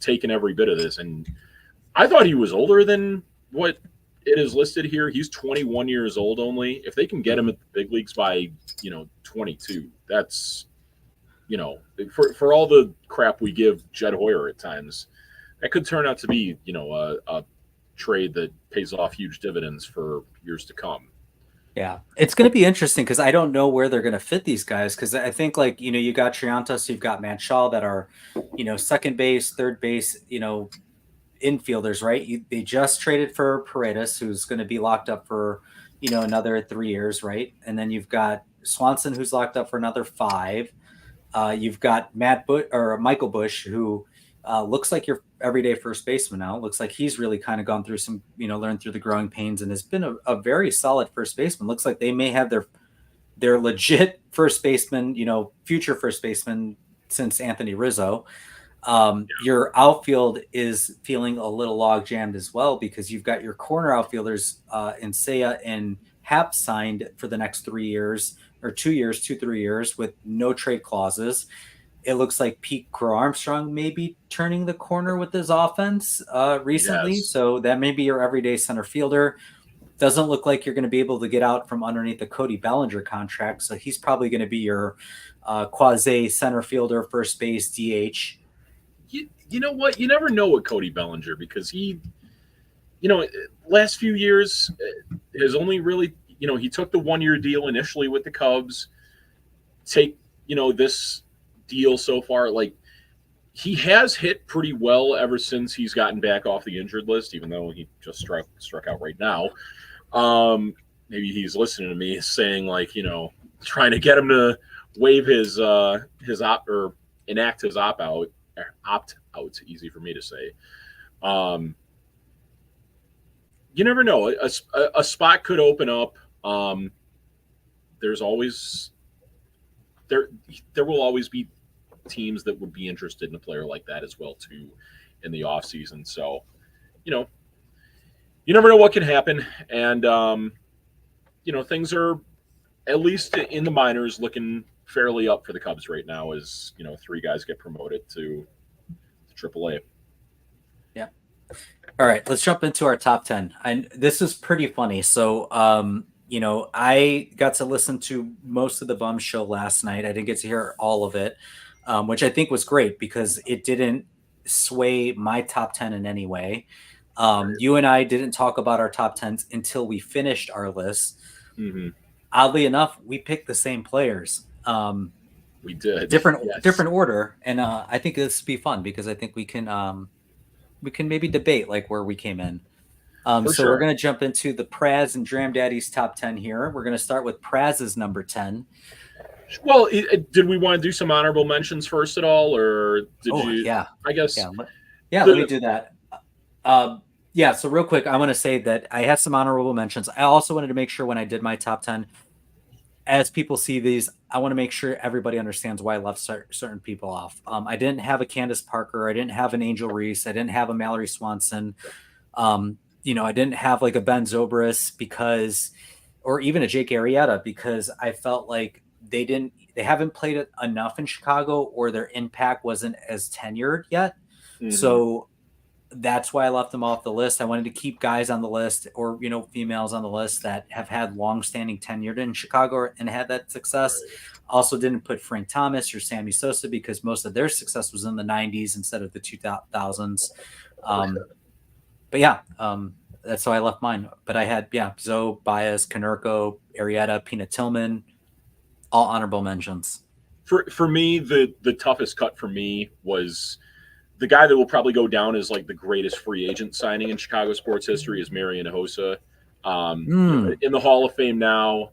taken every bit of this. And I thought he was older than what it is listed here. He's 21 years old only. If they can get him at the big leagues by 22, that's for all the crap we give Jed Hoyer at times, that could turn out to be a trade that pays off huge dividends for years to come. Yeah, it's going to be interesting because I don't know where they're going to fit these guys. Because I think, like, you got Triantos, you've got Matt Shaw that are, second base, third base, infielders, right? They just traded for Paredes, who's going to be locked up for, another 3 years, right? And then you've got Swanson, who's locked up for another 5. You've got Michael Bush, who looks like your everyday first baseman now. Looks like he's really kind of gone through some, learned through the growing pains and has been a very solid first baseman. Looks like they may have their legit first baseman, future first baseman since Anthony Rizzo. Your outfield is feeling a little log jammed as well because you've got your corner outfielders in Seiya and Hap signed for the next 3 years or 2 years, 3 years with no trade clauses. It looks like Pete Crow Armstrong may be turning the corner with his offense recently. Yes. So that may be your everyday center fielder. Doesn't look like you're going to be able to get out from underneath the Cody Bellinger contract. So he's probably going to be your quasi center fielder, first base, DH. You know what? You never know with Cody Bellinger because he, last few years has only really, he took the 1-year deal initially with the Cubs. Take, this deal so far, like he has hit pretty well ever since he's gotten back off the injured list, even though he just struck out right now. Maybe he's listening to me saying like, trying to get him to waive his opt or enact his opt out. Easy for me to say. You never know. A spot could open up. There's always there will always be teams that would be interested in a player like that as well too in the offseason. So, you never know what can happen. And things are at least in the minors looking fairly up for the Cubs right now as, 3 guys get promoted to AAA. Yeah. All right, let's jump into our top 10. And this is pretty funny. So, I got to listen to most of the Bum Show last night. I didn't get to hear all of it, which I think was great because it didn't sway my top 10 in any way. You and I didn't talk about our top 10s until we finished our list. Mm-hmm. Oddly enough, we picked the same players. We did different order, and I think this will be fun because I think we can maybe debate like where we came in. So sure. We're going to jump into the Praz and Dram Daddy's top 10 here. We're going to start with Praz's number 10. Well, did we want to do some honorable mentions first at all, or did you? Yeah, I guess. Yeah, let me do that. So real quick, I want to say that I have some honorable mentions. I also wanted to make sure when I did my top 10, as people see these, I want to make sure everybody understands why I left certain people off. I didn't have a Candace Parker. I didn't have an Angel Reese. I didn't have a Mallory Swanson. I didn't have like a Ben Zobrist or even a Jake Arrieta because I felt like they haven't played it enough in Chicago or their impact wasn't as tenured yet. Mm-hmm. So that's why I left them off the list. I wanted to keep guys on the list or, females on the list that have had long-standing tenure in Chicago and had that success. Right. Also didn't put Frank Thomas or Sammy Sosa because most of their success was in the 90s instead of the 2000s. But yeah, that's how I left mine. But I had, Zoe, Baez, Konerko, Arrieta, Pina Tillman, all honorable mentions. For me, the toughest cut for me was the guy that will probably go down as like the greatest free agent signing in Chicago sports history is Marian Hossa. In the Hall of Fame now,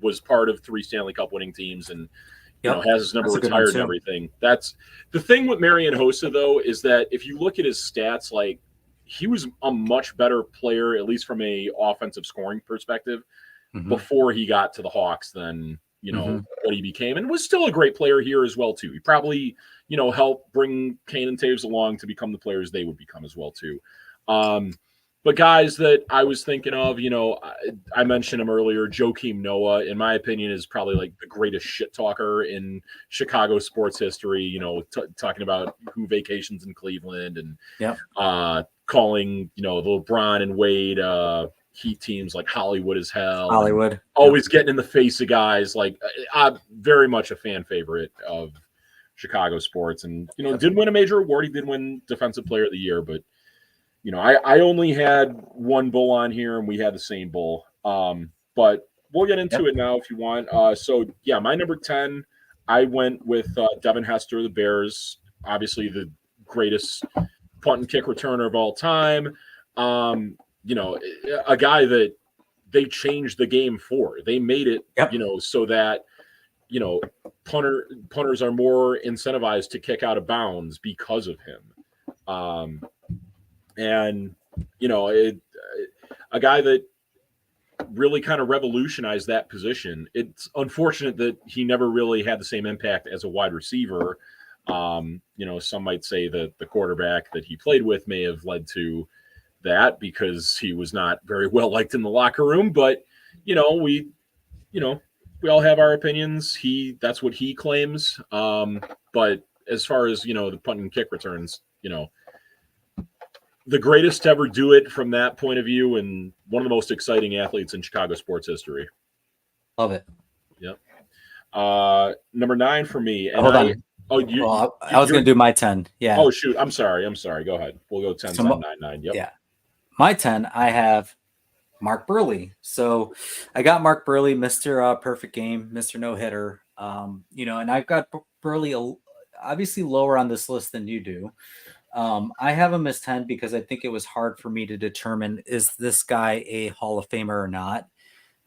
was part of 3 Stanley Cup winning teams and has his number retired and everything. That's the thing with Marian Hossa though, is that if you look at his stats, like he was a much better player, at least from a offensive scoring perspective, before he got to the Hawks than what he became, and was still a great player here as well too. He probably helped bring Kane and Taves along to become the players they would become as well too. But guys that I was thinking of, I mentioned him earlier, Joakim Noah, in my opinion, is probably like the greatest shit talker in Chicago sports history, talking about who vacations in Cleveland and calling, the LeBron and Wade Heat teams like Hollywood as hell. Hollywood. Always getting in the face of guys. Like, I'm very much a fan favorite of Chicago sports, and did win a major award. He did win Defensive Player of the Year, but I only had one bull on here, and we had the same bull. But we'll get into it now if you want. So yeah, my number 10, I went with Devin Hester of the Bears, obviously the greatest punt and kick returner of all time. A guy that they changed the game for. They made it, so that punters are more incentivized to kick out of bounds because of him. And a guy that really kind of revolutionized that position. It's unfortunate that he never really had the same impact as a wide receiver. Some might say that the quarterback that he played with may have led to that because he was not very well liked in the locker room. But we all have our opinions. That's what he claims. But as far as the punt and kick returns, the greatest to ever do it from that point of view, and one of the most exciting athletes in Chicago sports history. Love it. Yep. Number 9 for me. And hold on. I was going to do my 10. Yeah. Oh, shoot. I'm sorry. Go ahead. We'll go 10, 9, 9. Yep. Yeah. My 10, I have Mark Burley. So I got Mark Burley, Mr. Perfect Game, Mr. No-Hitter. And I've got Burley obviously lower on this list than you do. I have him as 10 because I think it was hard for me to determine, is this guy a Hall of Famer or not?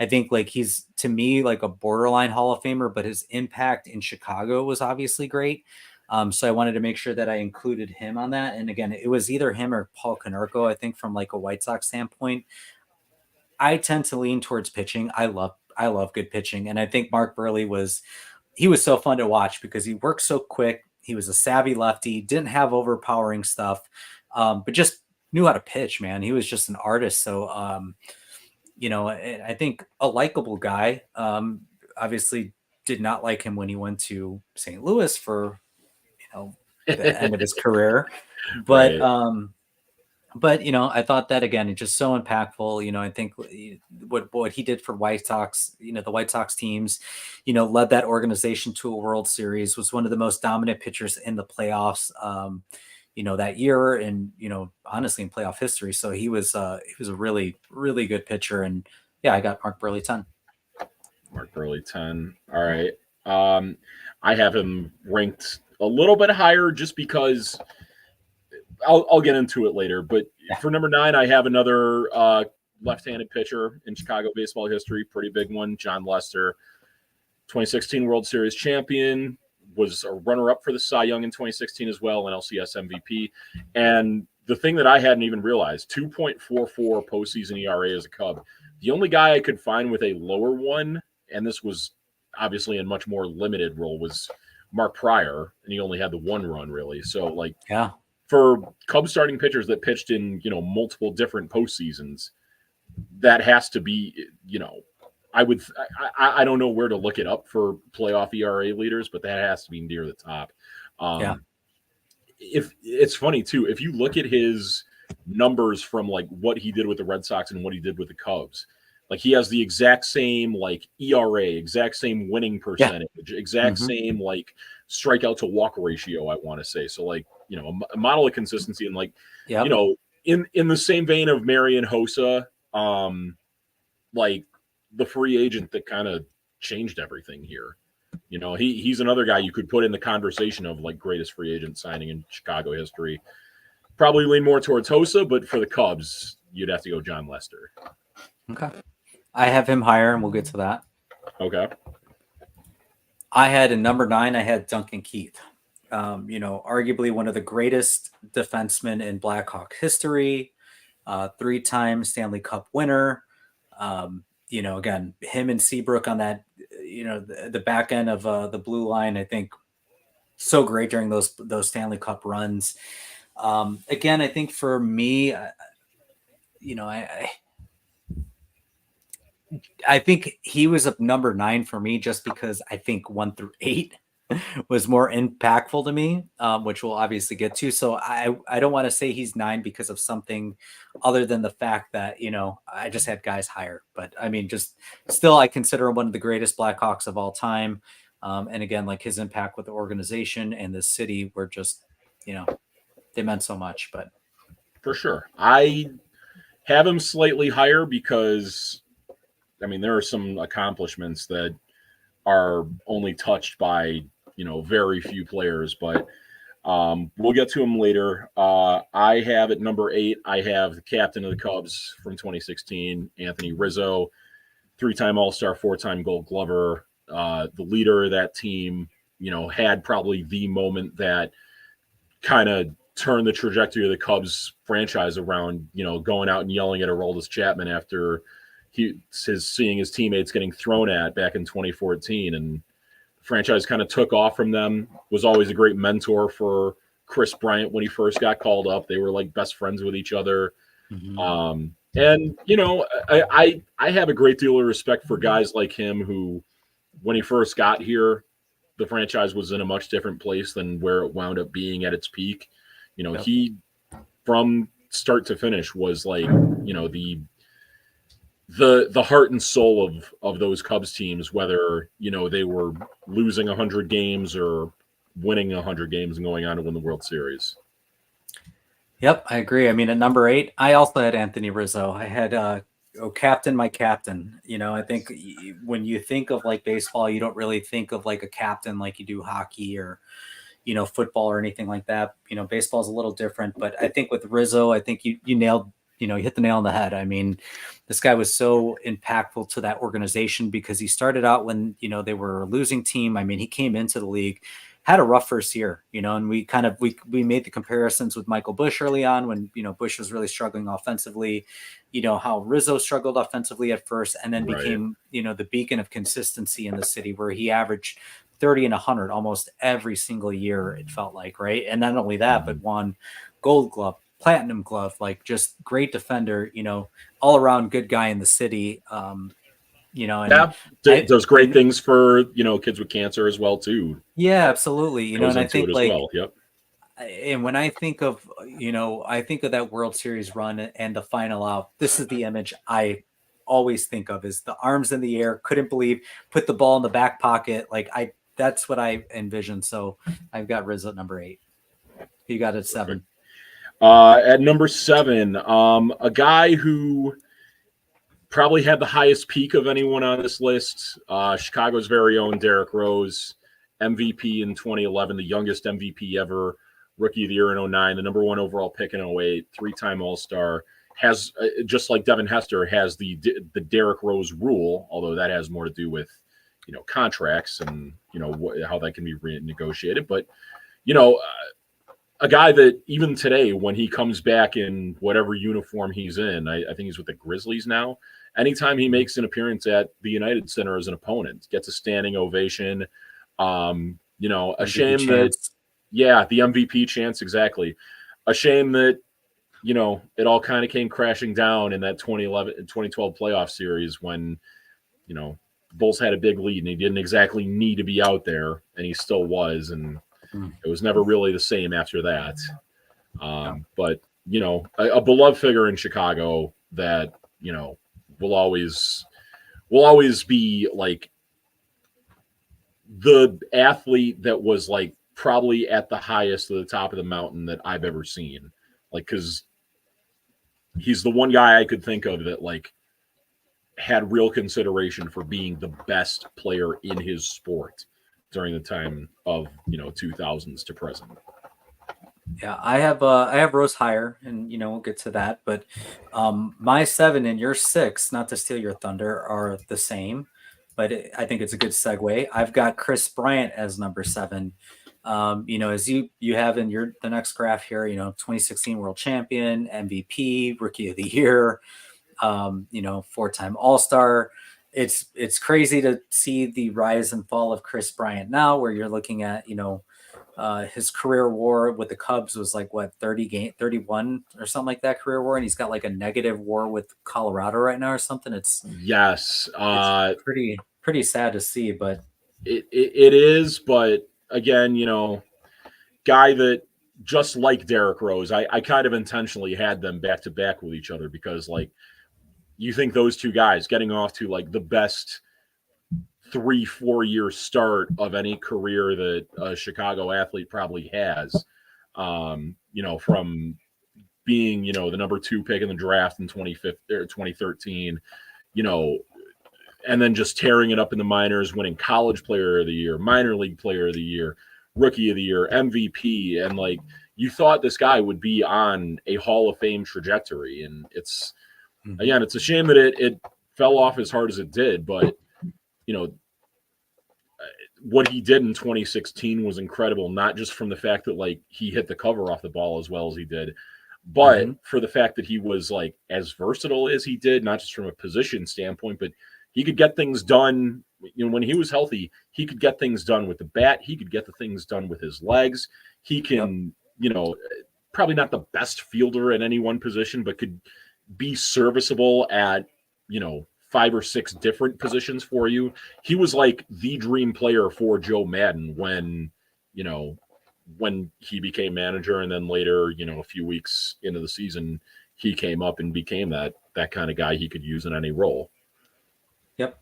I think he's, to me, like a borderline Hall of Famer, but his impact in Chicago was obviously great. So I wanted to make sure that I included him on that. And again, it was either him or Paul Konerko, I think, from a White Sox standpoint. I tend to lean towards pitching. I love good pitching. And I think Mark Burley was so fun to watch because he worked so quick. He was a savvy lefty, didn't have overpowering stuff, but just knew how to pitch, man. He was just an artist. So, I think a likable guy. Obviously did not like him when he went to St. Louis for, the end of his career. But, right. But I thought that again, it's just so impactful. I think what he did for White Sox, the White Sox teams, led that organization to a World Series, was one of the most dominant pitchers in the playoffs, that year, and honestly in playoff history. So he was a really, really good pitcher, and yeah, I got Mark Burley 10. Mark Burley 10. All right. I have him ranked a little bit higher just because. I'll get into it later, but for number 9, I have another left-handed pitcher in Chicago baseball history, pretty big one, John Lester, 2016 World Series champion, was a runner-up for the Cy Young in 2016 as well, an LCS MVP. And the thing that I hadn't even realized, 2.44 postseason ERA as a Cub. The only guy I could find with a lower one, and this was obviously in much more limited role, was Mark Pryor, and he only had the one run, really. So, yeah. For Cubs starting pitchers that pitched in, multiple different postseasons, that has to be, I don't know where to look it up for playoff ERA leaders, but that has to be near the top. If it's funny too, if you look at his numbers from what he did with the Red Sox and what he did with the Cubs, he has the exact same ERA, exact same winning percentage, exact same strikeout to walk ratio, I want to say. So a model of consistency, and in the same vein of Marian Hossa, the free agent that kind of changed everything here. He's another guy you could put in the conversation of greatest free agent signing in Chicago history. Probably lean more towards Hossa, but for the Cubs, you'd have to go John Lester. Okay. I have him higher, and we'll get to that. Okay. I had in number 9, I had Duncan Keith. Arguably one of the greatest defensemen in Blackhawk history, 3-time Stanley Cup winner. Again, him and Seabrook on that, the back end of the blue line, I think so great during those Stanley Cup runs. Again, I think for me, I think he was up number 9 for me just because I think 1 through 8 was more impactful to me, which we'll obviously get to. So I don't want to say he's 9 because of something other than the fact that, I just had guys higher. But I mean, just still, I consider him one of the greatest Blackhawks of all time. And again, like his impact with the organization and the city were just, they meant so much. But For sure. I have him slightly higher because, I mean, there are some accomplishments that are only touched by, very few players, but we'll get to him later. I have at number 8, I have the captain of the Cubs from 2016, Anthony Rizzo, 3-time All-Star, 4-time Gold Glover, the leader of that team, had probably the moment that kind of turned the trajectory of the Cubs franchise around, going out and yelling at Aroldis Chapman after seeing his teammates getting thrown at back in 2014. And the franchise kind of took off from them, was always a great mentor for Chris Bryant when he first got called up. They were like best friends with each other. And, I have a great deal of respect for guys like him who, when he first got here, the franchise was in a much different place than where it wound up being at its peak. Yep. He, from start to finish, was like, the heart and soul of those Cubs teams, whether, they were losing 100 games or winning 100 games and going on to win the World Series. Yep, I agree. I mean, at number 8, I also had Anthony Rizzo. I had captain, my captain. I think when you think of like baseball, you don't really think of like a captain like you do hockey or football or anything like that. Baseball is a little different, but I think with Rizzo, I think you nailed, you hit the nail on the head. I mean, this guy was so impactful to that organization because he started out when, they were a losing team. I mean, he came into the league, had a rough first year, and we kind of, we made the comparisons with Michael Bush early on when, Bush was really struggling offensively, how Rizzo struggled offensively at first and then became, the beacon of consistency in the city where he averaged 30 and 100 almost every single year, it felt like, right? And not only that, but won Gold Glove, Platinum Glove, like just great defender, all around good guy in the city. And does great things for, kids with cancer as well too. Yeah, absolutely. Goes And I into think it as like, well. Yep. and when I think of, I think of that World Series run and the final out, this is the image I always think of is the arms in the air, couldn't believe, put the ball in the back pocket. Like that's what I envision. So I've got Rizzo at number 8. You got it at 7. At number 7, a guy who probably had the highest peak of anyone on this list, Chicago's very own Derrick Rose, MVP in 2011, the youngest MVP ever, Rookie of the Year in 2009, the number 1 overall pick in 2008, 3-time All-Star, has, just like Devin Hester, has the Derrick Rose rule, although that has more to do with, contracts and, how that can be renegotiated. But, a guy that even today, when he comes back in whatever uniform he's in, I think he's with the Grizzlies now, anytime he makes an appearance at the United Center as an opponent, gets a standing ovation. A shame chance. that, the MVP chance, exactly. A shame that, it all kind of came crashing down in that 2012 playoff series when, the Bulls had a big lead and he didn't exactly need to be out there, and he still was, and it was never really the same after that. But, a beloved figure in Chicago that, will always be like the athlete that was like probably at the highest of the top of the mountain that I've ever seen. Like, because he's the one guy I could think of that like had real consideration for being the best player in his sport during the time of 2000s to present. Yeah, I have Rose higher, and we'll get to that. But my 7 and your 6, not to steal your thunder, are the same. But I think it's a good segue. I've got Chris Bryant as number 7. As you have in the next graph here, 2016 World Champion, MVP, Rookie of the Year, 4-time All-Star. It's crazy to see the rise and fall of Chris Bryant now, where you're looking at his career WAR with the Cubs was like 31 or something like that career WAR, and he's got like a negative WAR with Colorado right now or something. It's yes, it's pretty sad to see, but it is. But again, guy that just like Derrick Rose, I kind of intentionally had them back to back with each other because like you think those two guys getting off to like the best 3-4 year start of any career that a Chicago athlete probably has, from being, the number 2 pick in the draft in 2013, and then just tearing it up in the minors, winning college player of the year, minor league player of the year, rookie of the year, MVP. And like, you thought this guy would be on a Hall of Fame trajectory. And it's a shame that it fell off as hard as it did, but what he did in 2016 was incredible, not just from the fact that like he hit the cover off the ball as well as he did, but for the fact that he was like as versatile as he did, not just from a position standpoint, but he could get things done. When he was healthy, he could get things done with the bat. He could get the things done with his legs. He can, probably not the best fielder at any one position, but could be serviceable at, 5 or 6 different positions for you. He was like the dream player for Joe Madden when he became manager, and then later, a few weeks into the season, he came up and became that kind of guy he could use in any role. Yep.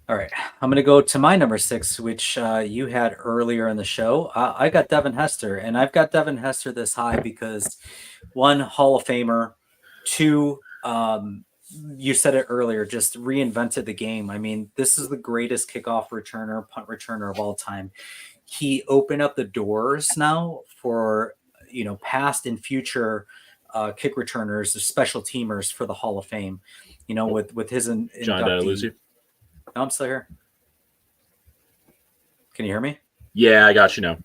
All right. I'm going to go to my number 6, which you had earlier in the show. I got Devin Hester, and I've got Devin Hester this high because 1, Hall of Famer, 2, you said it earlier, just reinvented the game. I mean, this is the greatest kickoff returner, punt returner of all time. He opened up the doors now for, past and future kick returners, special teamers for the Hall of Fame, with his John, did I lose you? No, I'm still here. Can you hear me? Yeah, I got you now.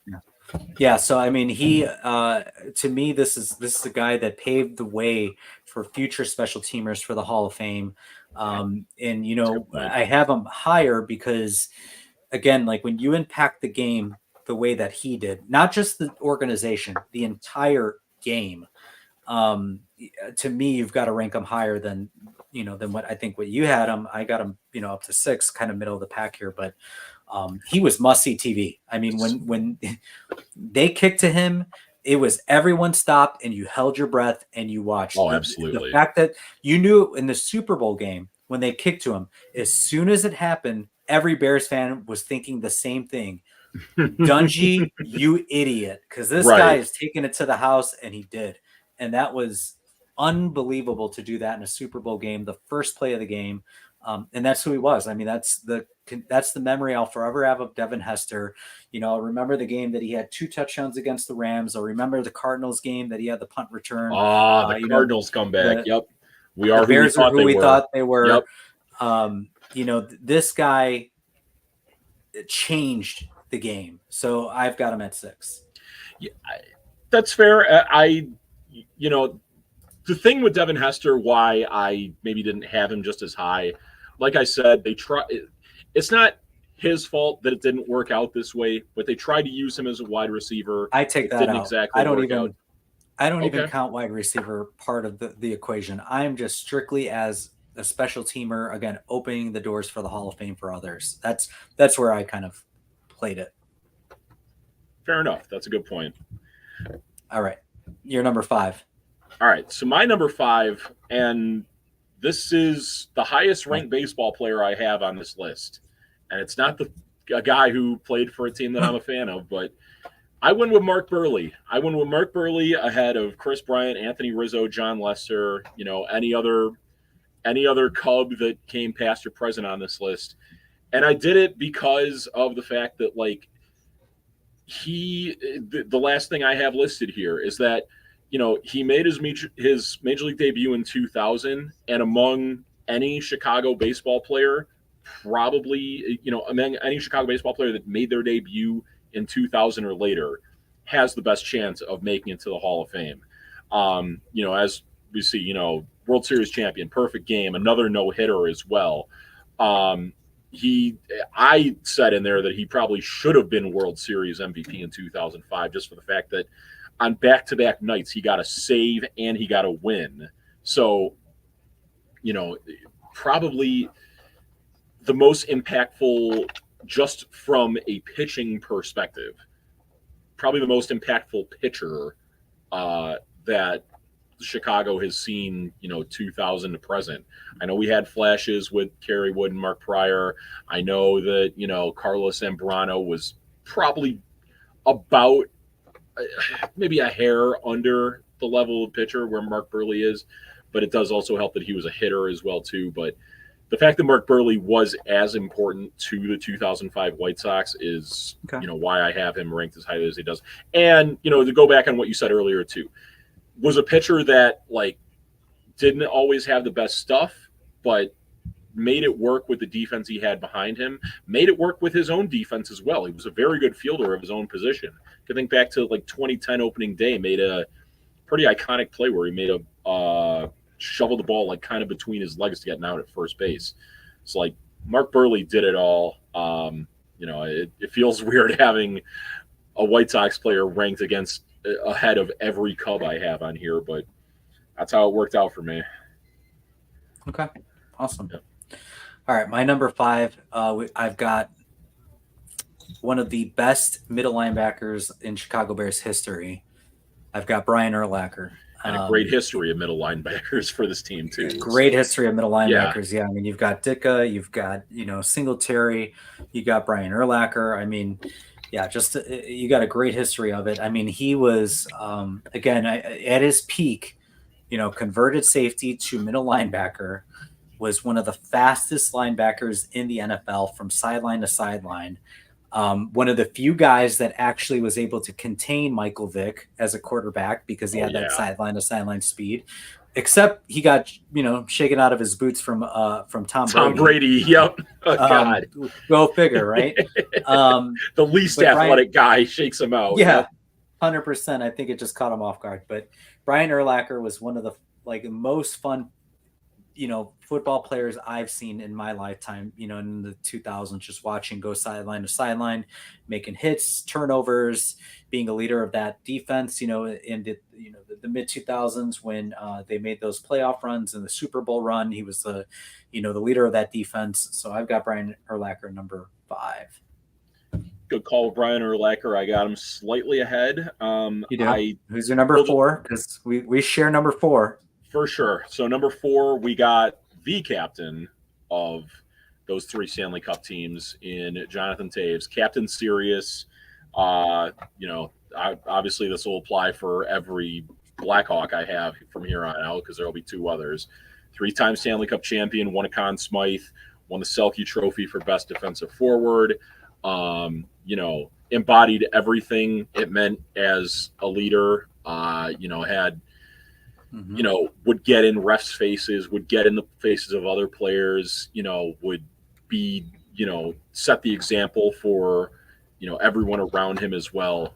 Yeah. So, I mean, he, to me, this is a guy that paved the way for future special teamers for the Hall of Fame. And, I have him higher because, again, like when you impact the game the way that he did, not just the organization, the entire game, to me, you've got to rank him higher than what I think what you had him. I got him, up to 6, kind of middle of the pack here, but he was must-see TV. I mean, when they kicked to him, it was everyone stopped and you held your breath and you watched. Oh, absolutely. The fact that you knew in the Super Bowl game when they kicked to him, as soon as it happened, every Bears fan was thinking the same thing. Dungy, you idiot, because this guy is taking it to the house, and he did. And that was unbelievable to do that in a Super Bowl game, the first play of the game. And that's who he was. I mean, that's the memory I'll forever have of Devin Hester. I'll remember the game that he had 2 touchdowns against the Rams. I'll remember the Cardinals game that he had the punt return. The Cardinals comeback. Yep. We are the Bears who we thought they were. Yep. This guy changed the game. So I've got him at 6. Yeah, that's fair. The thing with Devin Hester, why I maybe didn't have him just as high, like I said, it's not his fault that it didn't work out this way, but they tried to use him as a wide receiver. I take that out. Exactly I don't even count wide receiver part of the equation. I'm just strictly as a special teamer, again, opening the doors for the Hall of Fame for others. That's where I kind of played it. Fair enough. That's a good point. All right. You're number 5. All right. So my number 5, and this is the highest ranked baseball player I have on this list. And it's not a guy who played for a team that I'm a fan of, but I went with Mark Burley. I went with Mark Burley ahead of Chris Bryant, Anthony Rizzo, John Lester, any other Cub that came past or present on this list. And I did it because of the fact that, like, the last thing I have listed here is that, he made his major league debut in 2000, and among any Chicago baseball player, probably, among any Chicago baseball player that made their debut in 2000 or later, has the best chance of making it to the Hall of Fame. As we see, World Series champion, perfect game, another no-hitter as well. I said in there that he probably should have been World Series MVP in 2005, just for the fact that on back-to-back nights, he got a save and he got a win. So, probably the most impactful just from a pitching perspective, probably the most impactful pitcher that Chicago has seen, 2000 to present. I know we had flashes with Kerry Wood and Mark Pryor. I know that, Carlos Zambrano was probably about maybe a hair under the level of pitcher where Mark Burley is, but it does also help that he was a hitter as well too. But the fact that Mark Burley was as important to the 2005 White Sox is, Okay. why I have him ranked as highly as he does. And, to go back on what you said earlier too, was a pitcher that didn't always have the best stuff, but made it work with the defense he had behind him, made it work with his own defense as well. He was a very good fielder of his own position. I think back to 2010 opening day, made a pretty iconic play where he made a shovel the ball kind of between his legs to get out at first base. It's Mark Burley did it all. It feels weird having a White Sox player ranked ahead of every Cub I have on here, but that's how it worked out for me. Okay, awesome. Yeah. All right, my number 5, I've got one of the best middle linebackers in Chicago Bears history. I've got Brian Urlacher. And a great history of middle linebackers for this team too. Great history of middle linebackers. Yeah. I mean, you've got Ditka, you've got, Singletary, you got Brian Urlacher. I mean, yeah, just you got a great history of it. I mean, he was, again, at his peak, converted safety to middle linebacker, was one of the fastest linebackers in the NFL from sideline to sideline. One of the few guys that actually was able to contain Michael Vick as a quarterback because he had that sideline to sideline speed. Except he got, shaken out of his boots from Tom Brady. Yep. Oh, God. Go figure, right? The least athletic guy shakes him out. Yeah, 100%. I think it just caught him off guard. But Brian Urlacher was one of the most fun, football players I've seen in my lifetime, in the 2000s, just watching go sideline to sideline, making hits, turnovers, being a leader of that defense, in the mid 2000s when they made those playoff runs and the Super Bowl run. He was the leader of that defense. So I've got Brian Urlacher number 5. Good call with Brian Urlacher. I got him slightly ahead. You do? Who's your number 4? Because we share number 4. For sure. So number 4, we got the captain of those 3 Stanley Cup teams in Jonathan Toews, Captain Serious. Obviously this will apply for every Blackhawk I have from here on out because there will be 2 others. 3-time Stanley Cup champion, won a Conn Smythe, won the Selke Trophy for best defensive forward. Embodied everything it meant as a leader. Had would get in refs' faces, would get in the faces of other players, would be, set the example for, everyone around him as well.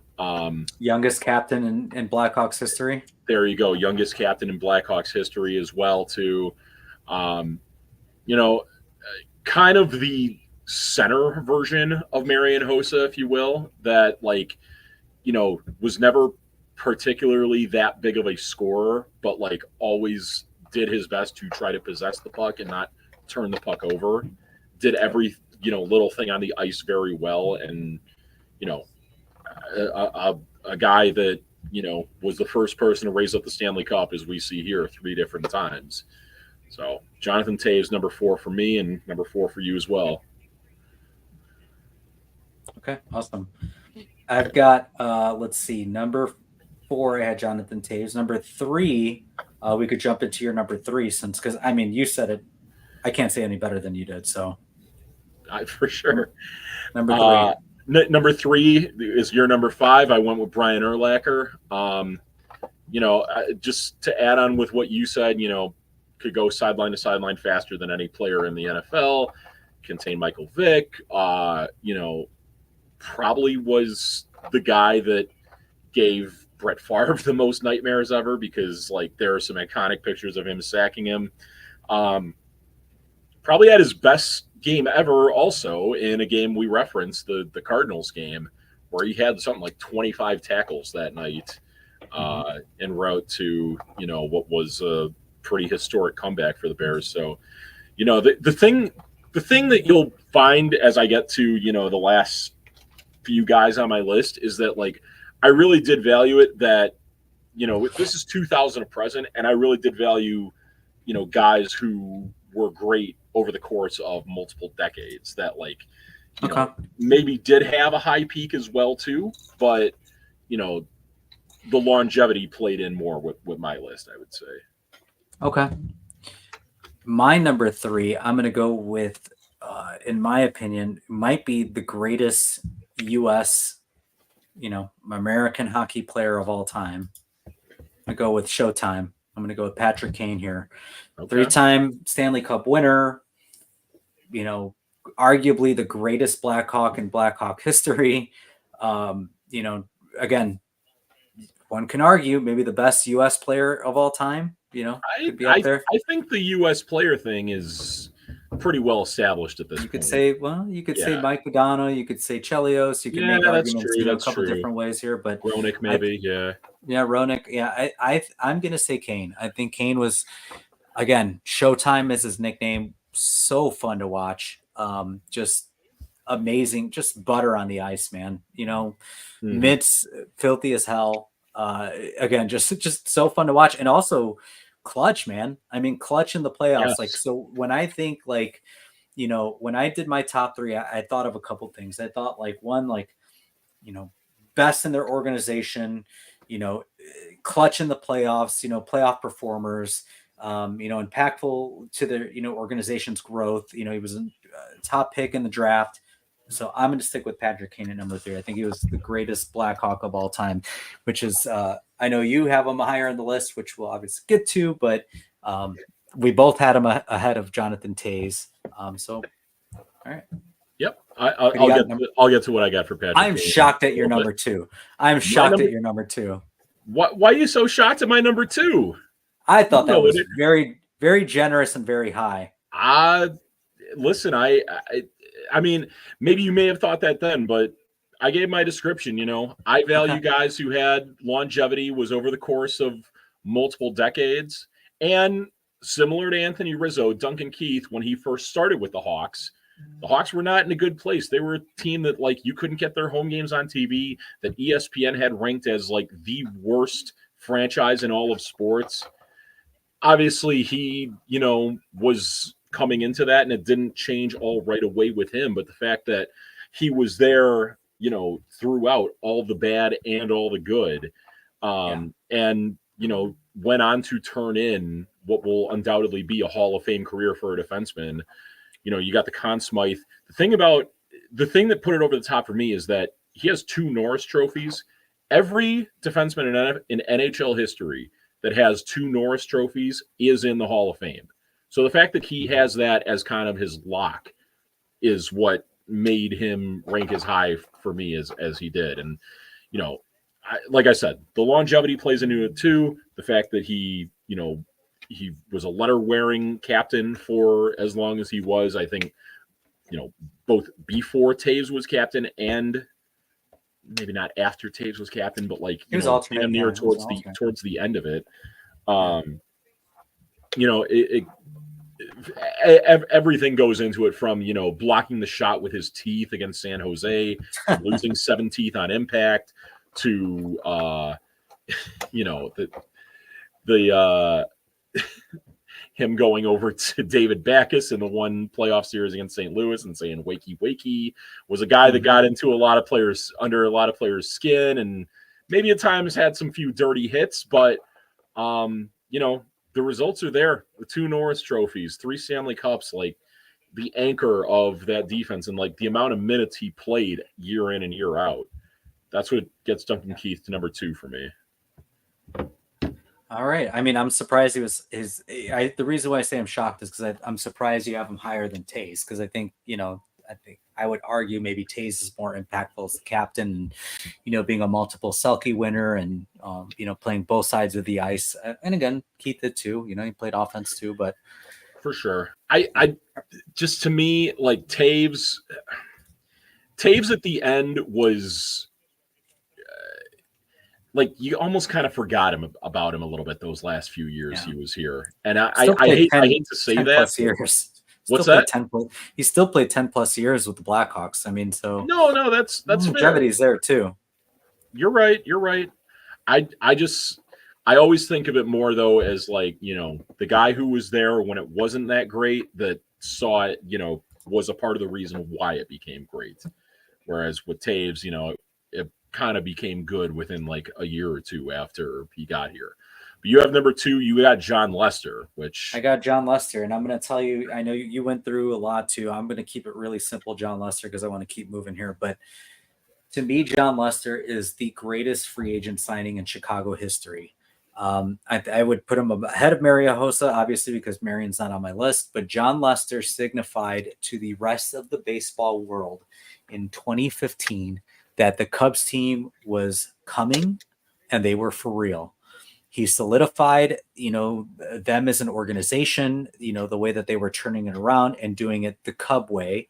Youngest captain in Blackhawks history. There you go. Youngest captain in Blackhawks history as well, too. Kind of the center version of Marian Hossa, if you will, that was never particularly that big of a scorer, but always did his best to try to possess the puck and not turn the puck over. Did every little thing on the ice very well, and a guy that was the first person to raise up the Stanley Cup, as we see here 3 different times. So Jonathan Toews, number 4 for me, and number 4 for you as well. Okay, awesome. I've got let's see, number 4, I had Jonathan Toews. Number 3, we could jump into your number 3 because you said it. I can't say any better than you did. So, for sure. Number 3. Number 3 is your number 5. I went with Brian Urlacher. Just to add on with what you said, could go sideline to sideline faster than any player in the NFL. Contain Michael Vick. Probably was the guy that gave Brett Favre the most nightmares ever because there are some iconic pictures of him sacking him. Probably had his best game ever also in a game we referenced, the Cardinals game, where he had something like 25 tackles that night en route to, what was a pretty historic comeback for the Bears. So, the thing that you'll find as I get to, the last few guys on my list is that, like, I really did value it that, this is 2000 to present, and I really did value, guys who were great over the course of multiple decades that, like, Okay. maybe did have a high peak as well too, but, the longevity played in more with my list, I would say. Okay. My number 3, I'm going to go with, in my opinion, might be the greatest U.S., American hockey player of all time. I go with Showtime. I'm going to go with Patrick Kane here. Okay. 3-time Stanley Cup winner, arguably the greatest Blackhawk in Blackhawk history. Again, one can argue maybe the best U.S. player of all time, could be up there. I think the U.S. player thing is pretty well established at this You point. could say, say Mike Pagano, you could say Chelios, you could make arguments, a couple different ways here, but Roenick maybe, Roenick, I'm gonna say Kane. I think Kane was, again, Showtime is his nickname. So fun to watch, just amazing, just butter on the ice, man. Mitts filthy as hell. Again, just so fun to watch, and also clutch, man. I mean, clutch in the playoffs. Yes. Like, so when I think, like, when I did my top 3, I thought of a couple things. I thought, like, one, like, best in their organization, clutch in the playoffs, playoff performers, impactful to their, organization's growth. He was a top pick in the draft. So I'm going to stick with Patrick Kane at number 3. I think he was the greatest Blackhawk of all time, which is, I know you have him higher on the list, which we'll obviously get to, but we both had him ahead of Jonathan Toews. So, all right. Yep. I'll get to what I got for Patrick. I'm shocked at your number 2. I'm shocked at your number 2. Why are you so shocked at my number 2? I thought that was very, very generous and very high. Listen, I mean, maybe you may have thought that then, but I gave my description. I value guys who had longevity, was over the course of multiple decades, and similar to Anthony Rizzo, Duncan Keith, when he first started with the Hawks were not in a good place. They were a team that, like, you couldn't get their home games on TV, that ESPN had ranked as, like, the worst franchise in all of sports. Obviously, he, was coming into that, and it didn't change all right away with him. But the fact that he was there, throughout all the bad and all the good, and, went on to turn in what will undoubtedly be a Hall of Fame career for a defenseman. You got the Conn Smythe. The thing that put it over the top for me is that he has 2 Norris trophies. Every defenseman in NHL history that has 2 Norris trophies is in the Hall of Fame. So the fact that he has that as kind of his lock is what made him rank as high for me as he did. And, like I said, the longevity plays into it too. The fact that he was a letter-wearing captain for as long as he was, I think, both before Toews was captain and maybe not after Toews was captain, but, like, he was alternate, near towards the end of it. Everything goes into it, from blocking the shot with his teeth against San Jose, losing 7 teeth on impact, to him going over to David Backes in the one playoff series against St. Louis and saying "wakey wakey" was a guy that got into under a lot of players' skin, and maybe at times had some few dirty hits, but the results are there. The 2 Norris trophies, 3 Stanley Cups, like, the anchor of that defense, and, like, the amount of minutes he played year in and year out. That's what gets Duncan Keith to number 2 for me. All right. I mean, I'm surprised he was the reason why I say I'm shocked is because I'm surprised you have him higher than Toews, because I think I would argue maybe Toews is more impactful as the captain, and, being a multiple Selke winner, and, playing both sides of the ice. And again, Keith did too. He played offense too, but for sure. I just, to me, like, Toews at the end was like, you almost kind of forgot about him a little bit those last few years he was here. And I hate to say that. Years. What's that? He still played 10 plus years with the Blackhawks. I mean, so No, that's longevity's there too. You're right. I always think of it more though as like, the guy who was there when it wasn't that great that saw it, was a part of the reason why it became great. Whereas with Taves, it kind of became good within like a year or two after he got here. But you have number 2, you got John Lester, which I got John Lester, and I'm going to tell you, I know you went through a lot too. I'm going to keep it really simple, John Lester, because I want to keep moving here. But to me, John Lester is the greatest free agent signing in Chicago history. I would put him ahead of Mario Hossa, obviously, because Marion's not on my list. But John Lester signified to the rest of the baseball world in 2015 that the Cubs team was coming and they were for real. He solidified, them as an organization, the way that they were turning it around and doing it the Cub way.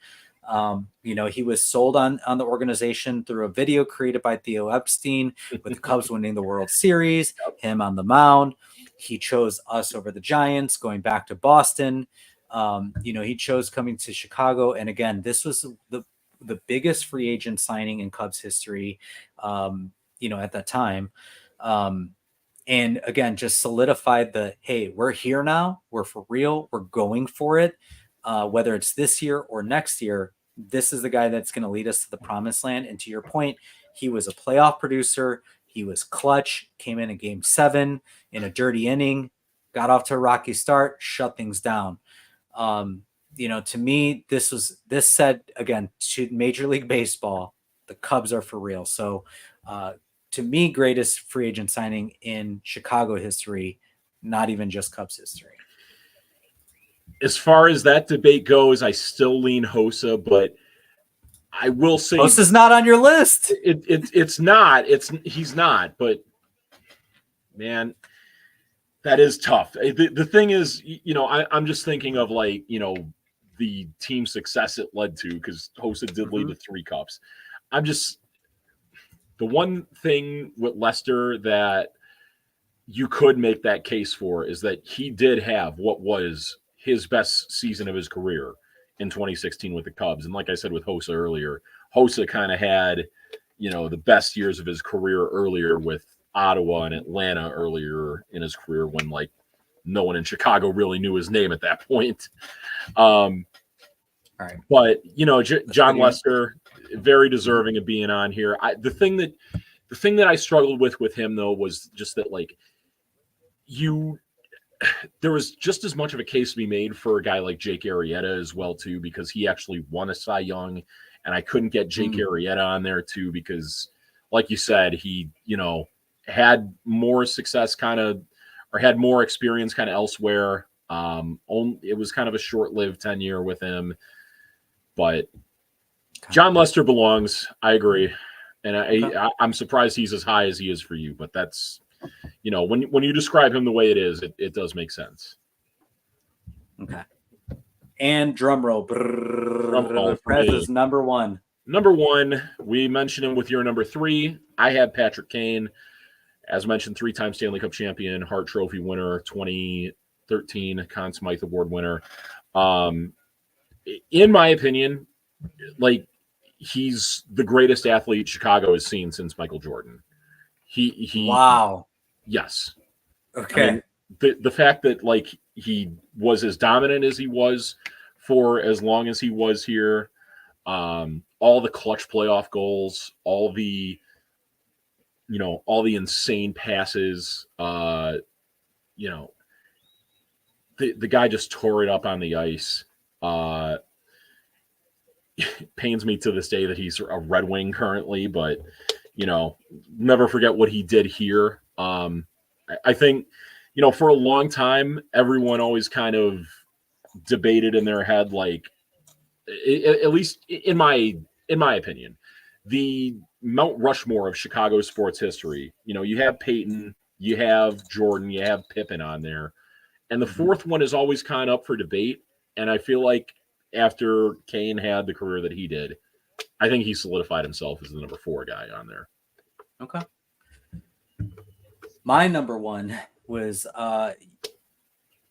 He was sold on the organization through a video created by Theo Epstein with the Cubs winning the World Series, him on the mound. He chose us over the Giants, going back to Boston. He chose coming to Chicago. And again, this was the biggest free agent signing in Cubs history, at that time. And again, just solidified hey, we're here now. We're for real. We're going for it. Whether it's this year or next year, this is the guy that's going to lead us to the promised land. And to your point, he was a playoff producer. He was clutch, came in Game 7 in a dirty inning, got off to a rocky start, shut things down. To me, this said, again, to Major League Baseball, the Cubs are for real. So, to me, greatest free agent signing in Chicago history, not even just Cubs history. As far as that debate goes, I still lean Hossa, but I will say Hossa's not on your list. It's not. He's not. But man, that is tough. The thing is, I'm just thinking of like the team success it led to because Hossa did lead to 3 cups. The one thing with Lester that you could make that case for is that he did have what was his best season of his career in 2016 with the Cubs. And like I said with Hossa earlier, Hossa kind of had, the best years of his career earlier with Ottawa and Atlanta earlier in his career when like no one in Chicago really knew his name at that point. All right. But, John Lester, very deserving of being on here. The thing that I struggled with him though was just that like there was just as much of a case to be made for a guy like Jake Arrieta as well too, because he actually won a Cy Young, and I couldn't get Jake Arrieta on there too because, like you said, he had more success or had more experience kind of elsewhere. It was kind of a short-lived tenure with him, but John Lester belongs. I agree, and I'm surprised he's as high as he is for you, but that's. When you describe him the way it is, it does make sense. Okay. And drum roll. Praz is number 1. Number 1, we mentioned him with your number 3. I had Patrick Kane, as mentioned, 3-time Stanley Cup champion, Hart Trophy winner, 2013 Conn Smythe Award winner. In my opinion, like he's the greatest athlete Chicago has seen since Michael Jordan. He wow. Yes. Okay. I mean, the fact that like he was as dominant as he was for as long as he was here, all the clutch playoff goals, all the insane passes, the guy just tore it up on the ice. Pains me to this day that he's a Red Wing currently, but never forget what he did here. I think, for a long time, everyone always kind of debated in their head, like, at least in my opinion, the Mount Rushmore of Chicago sports history. You have Peyton, you have Jordan, you have Pippen on there, and the fourth one is always kind of up for debate. And I feel like after Kane had the career that he did, I think he solidified himself as the number 4 guy on there. Okay. My number 1 was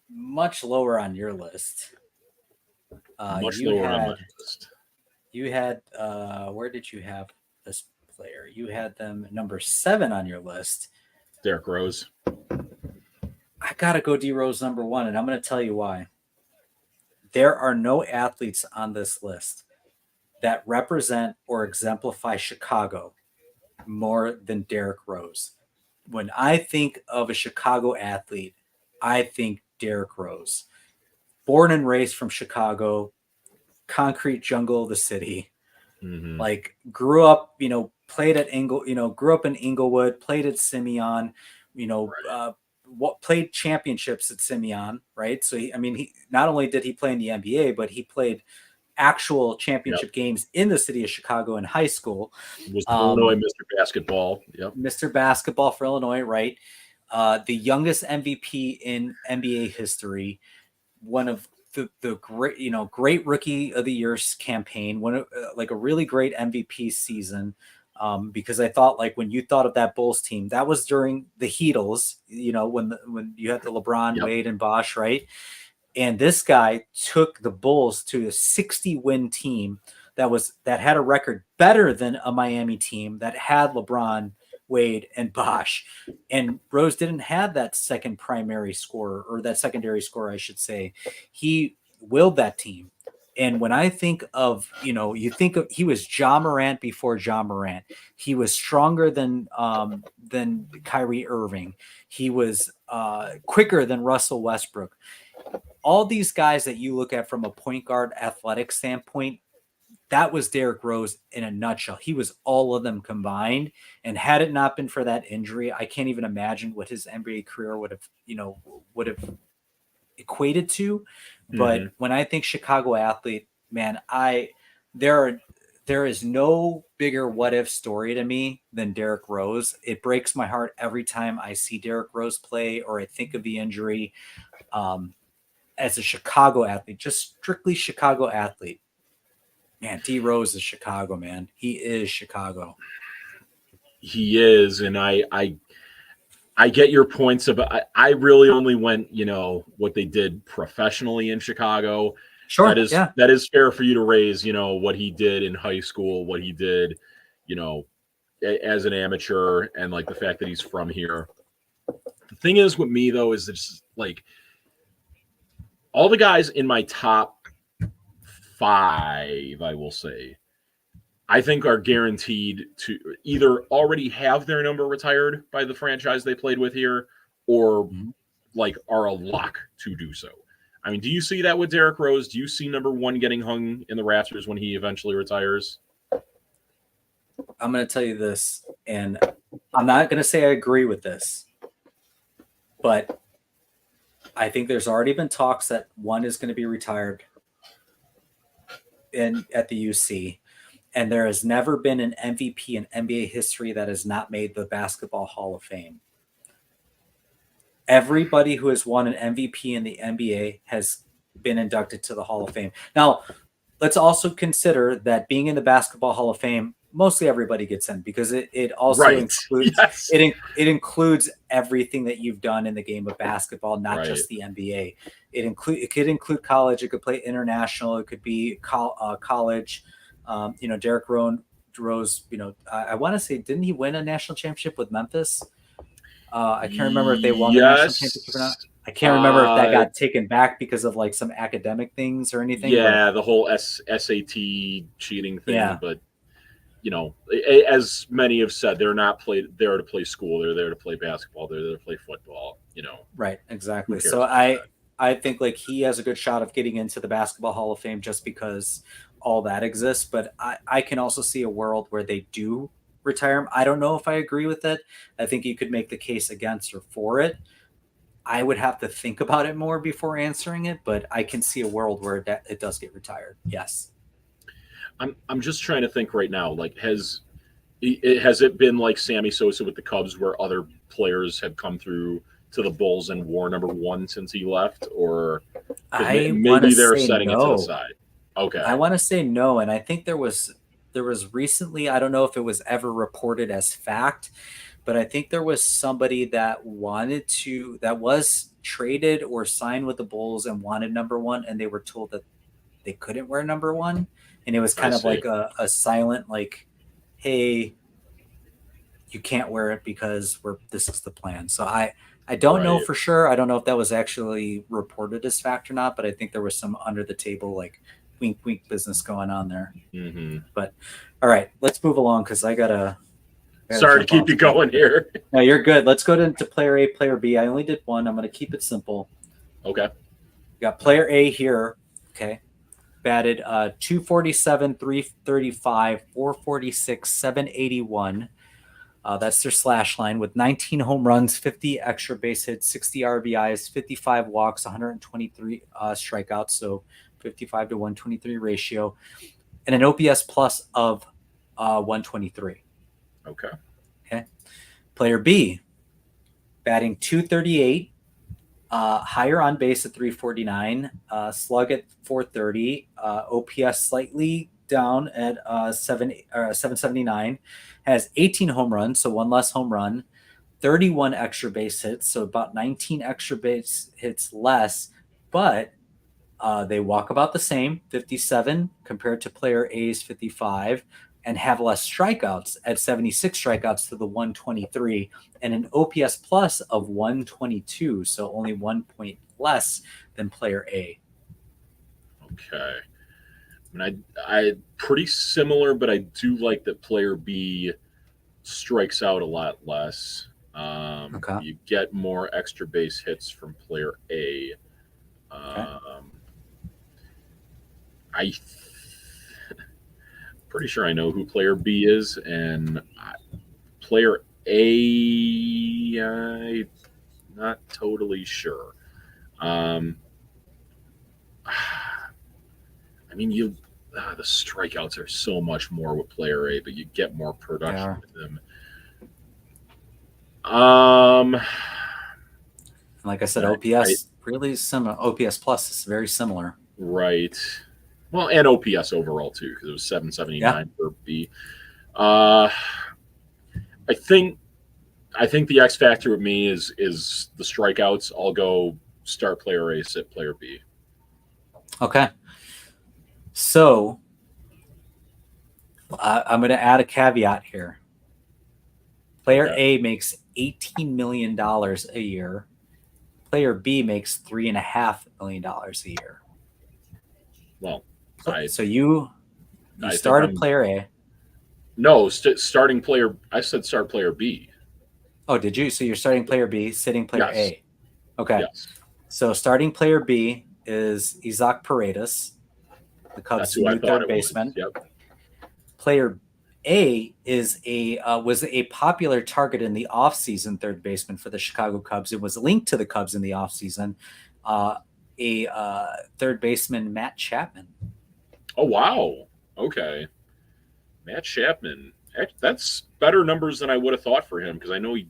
much lower on your list. Much You lower on my had list. where did you have this player? You had them number 7 on your list. Derrick Rose. I gotta go D Rose number 1, and I'm gonna tell you why. There are no athletes on this list that represent or exemplify Chicago more than Derrick Rose. When I think of a Chicago athlete, I think Derrick Rose. Born and raised from Chicago, concrete jungle of the city. Mm-hmm. Like grew up, played at grew up in Inglewood, played at Simeon, played championships at Simeon, right? So he not only did he play in the NBA, but he played actual championship games in the city of Chicago in high school. Was Illinois Mr. Basketball. Yep. Mr. Basketball for Illinois, right? The youngest MVP in NBA history, one of the great rookie of the year campaign, one of like a really great MVP season. Because I thought like when you thought of that Bulls team, that was during the Heatles, when you had the LeBron, Wade, and Bosh, right? And this guy took the Bulls to a 60-win team that had a record better than a Miami team that had LeBron, Wade, and Bosh. And Rose didn't have that second primary scorer, or that secondary scorer, I should say. He willed that team. And when I think of, you think of, he was Ja Morant before Ja Morant. He was stronger than Kyrie Irving. He was quicker than Russell Westbrook. All these guys that you look at from a point guard athletic standpoint, that was Derrick Rose in a nutshell. He was all of them combined. And had it not been for that injury, I can't even imagine what his NBA career would have equated to. But when I think Chicago athlete, man, there is no bigger what if story to me than Derrick Rose. It breaks my heart every time I see Derrick Rose play or I think of the injury. As a Chicago athlete, just strictly Chicago athlete, man, D Rose is Chicago, man. He is Chicago. He is, and I get your points about. I really only went, what they did professionally in Chicago. Sure, that is fair for you to raise, what he did in high school, what he did, as an amateur, and like the fact that he's from here. The thing is with me though is it's like all the guys in my top 5, I will say, I think are guaranteed to either already have their number retired by the franchise they played with here, or like are a lock to do so. I mean, do you see that with Derrick Rose? Do you see number 1 getting hung in the rafters when he eventually retires? I'm going to tell you this, and I'm not going to say I agree with this, but I think there's already been talks that 1 is going to be retired at the UC. And there has never been an MVP in NBA history that has not made the Basketball Hall of Fame. Everybody who has won an MVP in the NBA has been inducted to the Hall of Fame. Now, let's also consider that being in the Basketball Hall of Fame, mostly everybody gets in because it also includes it includes everything that you've done in the game of basketball, not just the NBA. It could include college. It could play international. It could be college. Derrick Rose, I want to say, didn't he win a national championship with Memphis? I can't remember if they won the national championship or not. I can't remember if that got taken back because of like some academic things or anything. Yeah, the whole SAT cheating thing. Yeah. But, as many have said, they're not there to play school. They're there to play basketball. They're there to play football, Right, exactly. So I think like he has a good shot of getting into the Basketball Hall of Fame just because all that exists. But I can also see a world where they do retire him. I don't know if I agree with it. I think you could make the case against or for it. I would have to think about it more before answering it, but I can see a world where it does get retired. Yes. I'm just trying to think right now. Like, has it been like Sammy Sosa with the Cubs, where other players have come through to the Bulls and wore number 1 since he left, or maybe they're setting it to the side? Okay, I want to say no, and I think there was recently. I don't know if it was ever reported as fact, but I think there was somebody that was traded or signed with the Bulls and wanted number 1, and they were told that they couldn't wear number 1, and it was I kind of see. like a silent like, hey, you can't wear it because this is the plan. So I don't know Right. for sure. I don't know if that was actually reported as fact or not, but I think there was some under the table like wink wink business going on there. Mm-hmm. But all right, let's move along because I gotta Sorry to jump keep off you going here. No, you're good. Let's go to player A, player B. I only did one. I'm going to keep it simple. Okay. We got player A here. Okay. Batted 247, 335, 446, 781. That's their slash line with 19 home runs, 50 extra base hits, 60 RBIs, 55 walks, 123 strikeouts. So 55 to 123 ratio, and an OPS plus of 123. Okay. Okay. Player B, batting 238, higher on base at 349, slug at 430, OPS slightly down at 779, has 18 home runs, so one less home run, 31 extra base hits, so about 19 extra base hits less, but they walk about the same, 57 compared to player A's 55, and have less strikeouts at 76 strikeouts to the 123, and an OPS plus of 122, so only 1 point less than player A. Okay. I mean, I pretty similar, but I do like that player B strikes out a lot less. Okay. You get more extra base hits from player A. Okay. I pretty sure I know who player B is, and player A, I'm not totally sure. I mean, the strikeouts are so much more with player A, but you get more production with them. Like I said, OPS really similar. OPS plus is very similar. Right. Well, and OPS overall too, because it was 779 for B. I think the X factor with me is the strikeouts. I'll go start player A, sit player B. Okay. So I'm going to add a caveat here. Player A makes $18 million a year. Player B makes $3.5 million a year. Well, so you started player A. No, starting player. I said start player B. Oh, did you? So you're starting player B, sitting player A. Okay. Yes. So starting player B is Isaac Paredes, the Cubs' new third baseman. Yep. Player A is was a popular target in the offseason third baseman for the Chicago Cubs. It was linked to the Cubs in the offseason. Third baseman Matt Chapman. Oh wow! Okay, Matt Chapman. That's better numbers than I would have thought for him because I know he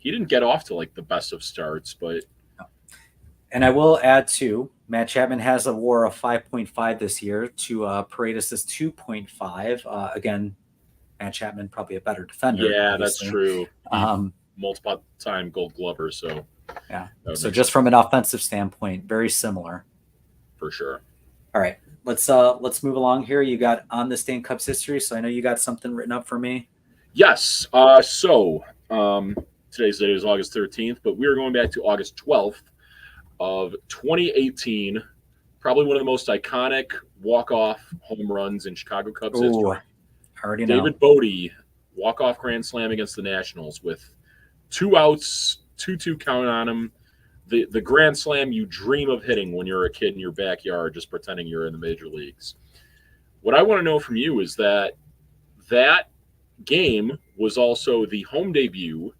didn't get off to like the best of starts, but. And I will add too, Matt Chapman has a WAR of 5.5 this year to Paredes' 2.5. Again, Matt Chapman probably a better defender. Yeah, obviously. That's true. Multiple-time Gold Glover, so yeah. So just from an offensive standpoint, very similar. For sure. All right, let's move along here. You got on this day in Cubs history, so I know you got something written up for me. Yes. Today's date is August 13th, but we are going back to August 12th of 2018. Probably one of the most iconic walk-off home runs in Chicago Cubs history. I already know. David Bodie, walk-off grand slam against the Nationals with 2 outs, 2-2 count on him. The grand slam you dream of hitting when you're a kid in your backyard, just pretending you're in the major leagues. What I want to know from you is that game was also the home debut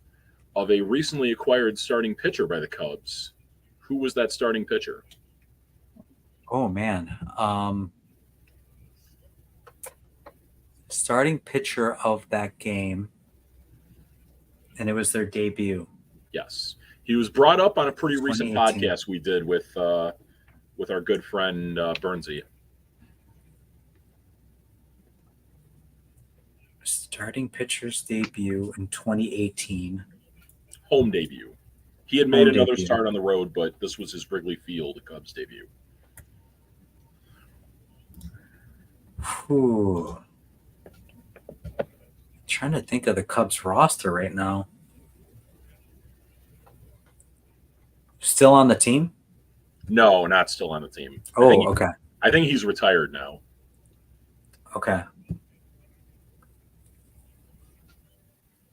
of a recently acquired starting pitcher by the Cubs. Who was that starting pitcher? Oh man. Starting pitcher of that game, and it was their debut. Yes. He was brought up on a pretty recent podcast we did with our good friend Bernsey. Starting pitcher's debut in 2018. Home debut. He had made another start on the road, but this was his Wrigley Field Cubs debut. Ooh. Trying to think of the Cubs roster right now. Still on the team? No, not still on the team. Oh, okay. I think he's retired now. Okay.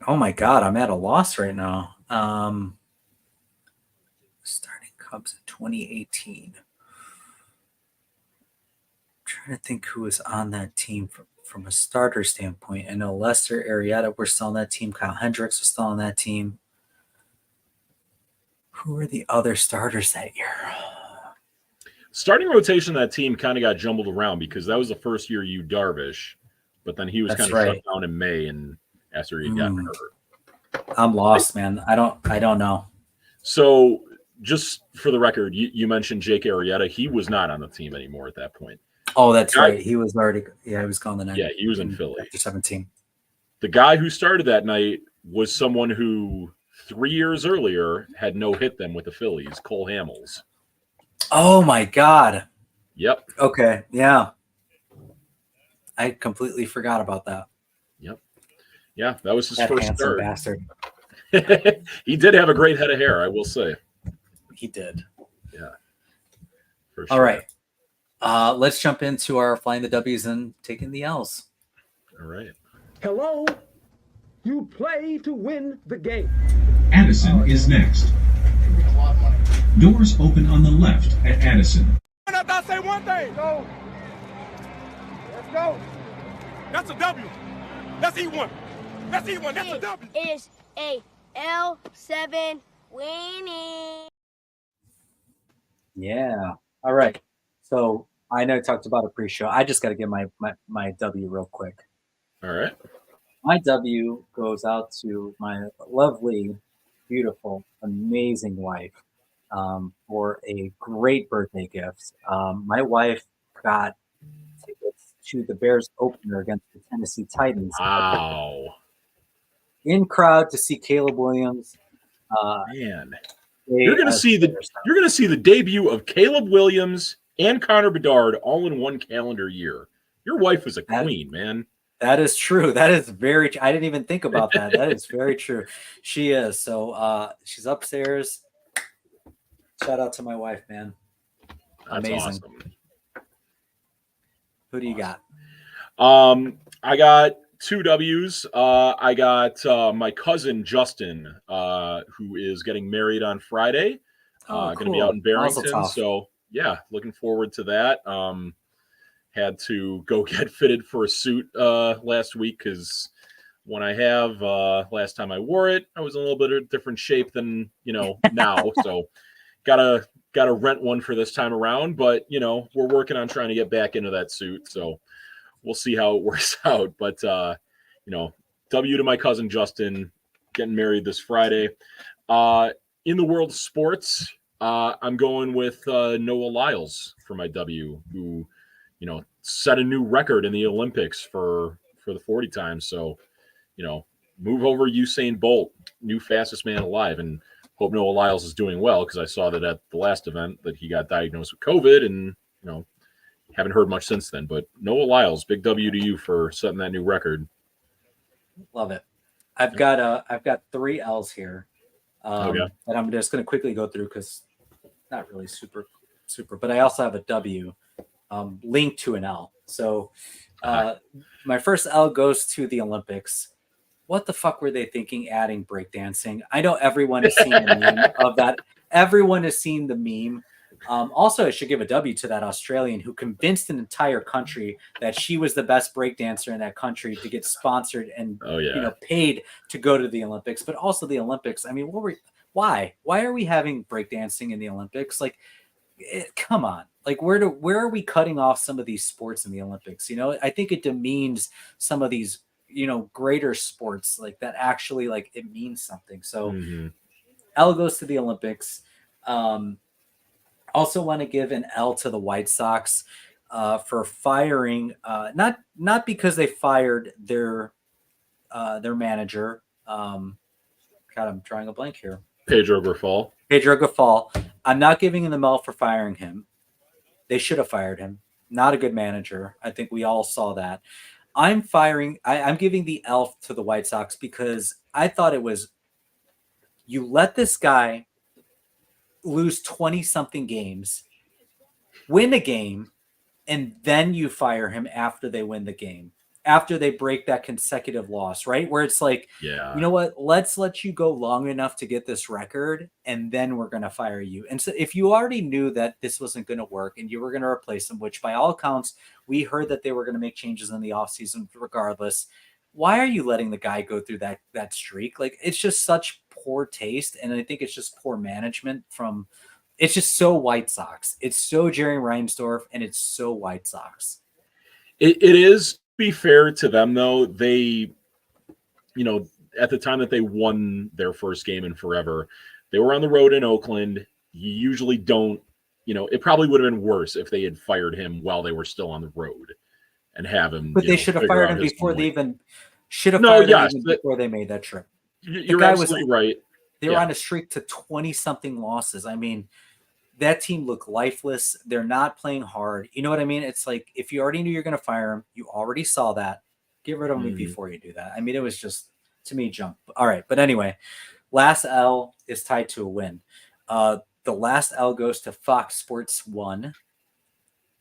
Oh my God, I'm at a loss right now. Starting Cubs in 2018. Trying to think who was on that team from a starter standpoint. I know Lester, Arrieta were still on that team. Kyle Hendricks was still on that team. Who were the other starters that year? Starting rotation of that team kind of got jumbled around because that was the first year Yu Darvish, but then he was kind of shut down in May and after he had gotten hurt. I'm lost, man. I don't know. So just for the record, you mentioned Jake Arrieta. He was not on the team anymore at that point. Oh, that's right. He was already he was gone the night. Yeah, he was in Philly. After 17. The guy who started that night was someone who 3 years earlier had no hit them with the Phillies, Cole Hamels. Oh my God. Yep. Okay. Yeah. I completely forgot about that. Yep. Yeah, that was his first start. Bastard. He did have a great head of hair, I will say. He did. Yeah. For sure. All right. Let's jump into our flying the W's and taking the L's. All right. Hello. You play to win the game. Addison is next. Doors open on the left at Addison. I say one thing. Go. Let's go. That's a W. That's E1. That's E1. That's a W. It is a L7 winning. Yeah. All right. So I know I talked about a pre-show. I just got to get my W real quick. All right. My W goes out to my lovely, beautiful, amazing wife for a great birthday gift. My wife got tickets to the Bears opener against the Tennessee Titans. Wow. In crowd to see Caleb Williams. Man, you're gonna see the debut of Caleb Williams and Connor Bedard all in one calendar year. Your wife is a queen, man. That is true. That is very true. I didn't even think about that. That is very true. She is. So she's upstairs. Shout out to my wife, man. Amazing. That's awesome. Who do you got? I got 2 W's. I got my cousin Justin, who is getting married on Friday. Going to be out in Barrington. So yeah, looking forward to that. Had to go get fitted for a suit last week because when I have last time I wore it, I was in a little bit of different shape than now. So gotta rent one for this time around. But we're working on trying to get back into that suit. So we'll see how it works out. But W to my cousin Justin getting married this Friday. In the world of sports, I'm going with Noah Lyles for my W, who set a new record in the Olympics for the 40 times. So, move over Usain Bolt, new fastest man alive, and hope Noah Lyles is doing well because I saw that at the last event that he got diagnosed with COVID and, haven't heard much since then. But Noah Lyles, big W to you for setting that new record. Love it. I've got 3 L's here. Okay. And I'm just going to quickly go through because not really super, but I also have a W linked to an L. So my first L goes to the Olympics. What the fuck were they thinking adding breakdancing? I know everyone has seen the meme of that. Everyone has seen the meme. Also, I should give a W to that Australian who convinced an entire country that she was the best breakdancer in that country to get sponsored and paid to go to the Olympics. But also the Olympics. I mean, why are we having breakdancing in the Olympics? Like, come on. Like, where are we cutting off some of these sports in the Olympics? I think it demeans some of these greater sports like that. Actually, like, it means something. So L goes to the Olympics. Also want to give an L to the White Sox for firing, not because they fired their manager. God, I'm drawing a blank here. Pedro Grifol. I'm not giving them the L for firing him. They should have fired him. Not a good manager. I think we all saw that. I'm giving the L to the White Sox because I thought it was, you let this guy lose 20 something games, win a game, and then you fire him after they win the game, after they break that consecutive loss, right? Where it's like, Yeah. you know what? Let's let you go long enough to get this record, and then we're going to fire you. And so if you already knew that this wasn't going to work and you were going to replace him, which by all accounts, we heard that they were going to make changes in the offseason regardless, why are you letting the guy go through that streak? Like, it's just such poor taste. And I think it's just poor management from, it's just so White Sox. It's so Jerry Reinsdorf, and it's so White Sox. It is, to be fair to them, though, they, at the time that they won their first game in forever, they were on the road in Oakland. You usually don't, it probably would have been worse if they had fired him while they were still on the road and have him. But they should have fired him before they even before they made that trip. You're absolutely right. They were on a streak to 20 something losses. I mean, that team looked lifeless. They're not playing hard. You know what I mean? It's like, if you already knew you're going to fire him, you already saw that. Get rid of him before you do that. I mean, it was just, to me, junk. All right. But anyway, last L is tied to a win. The last L goes to Fox Sports 1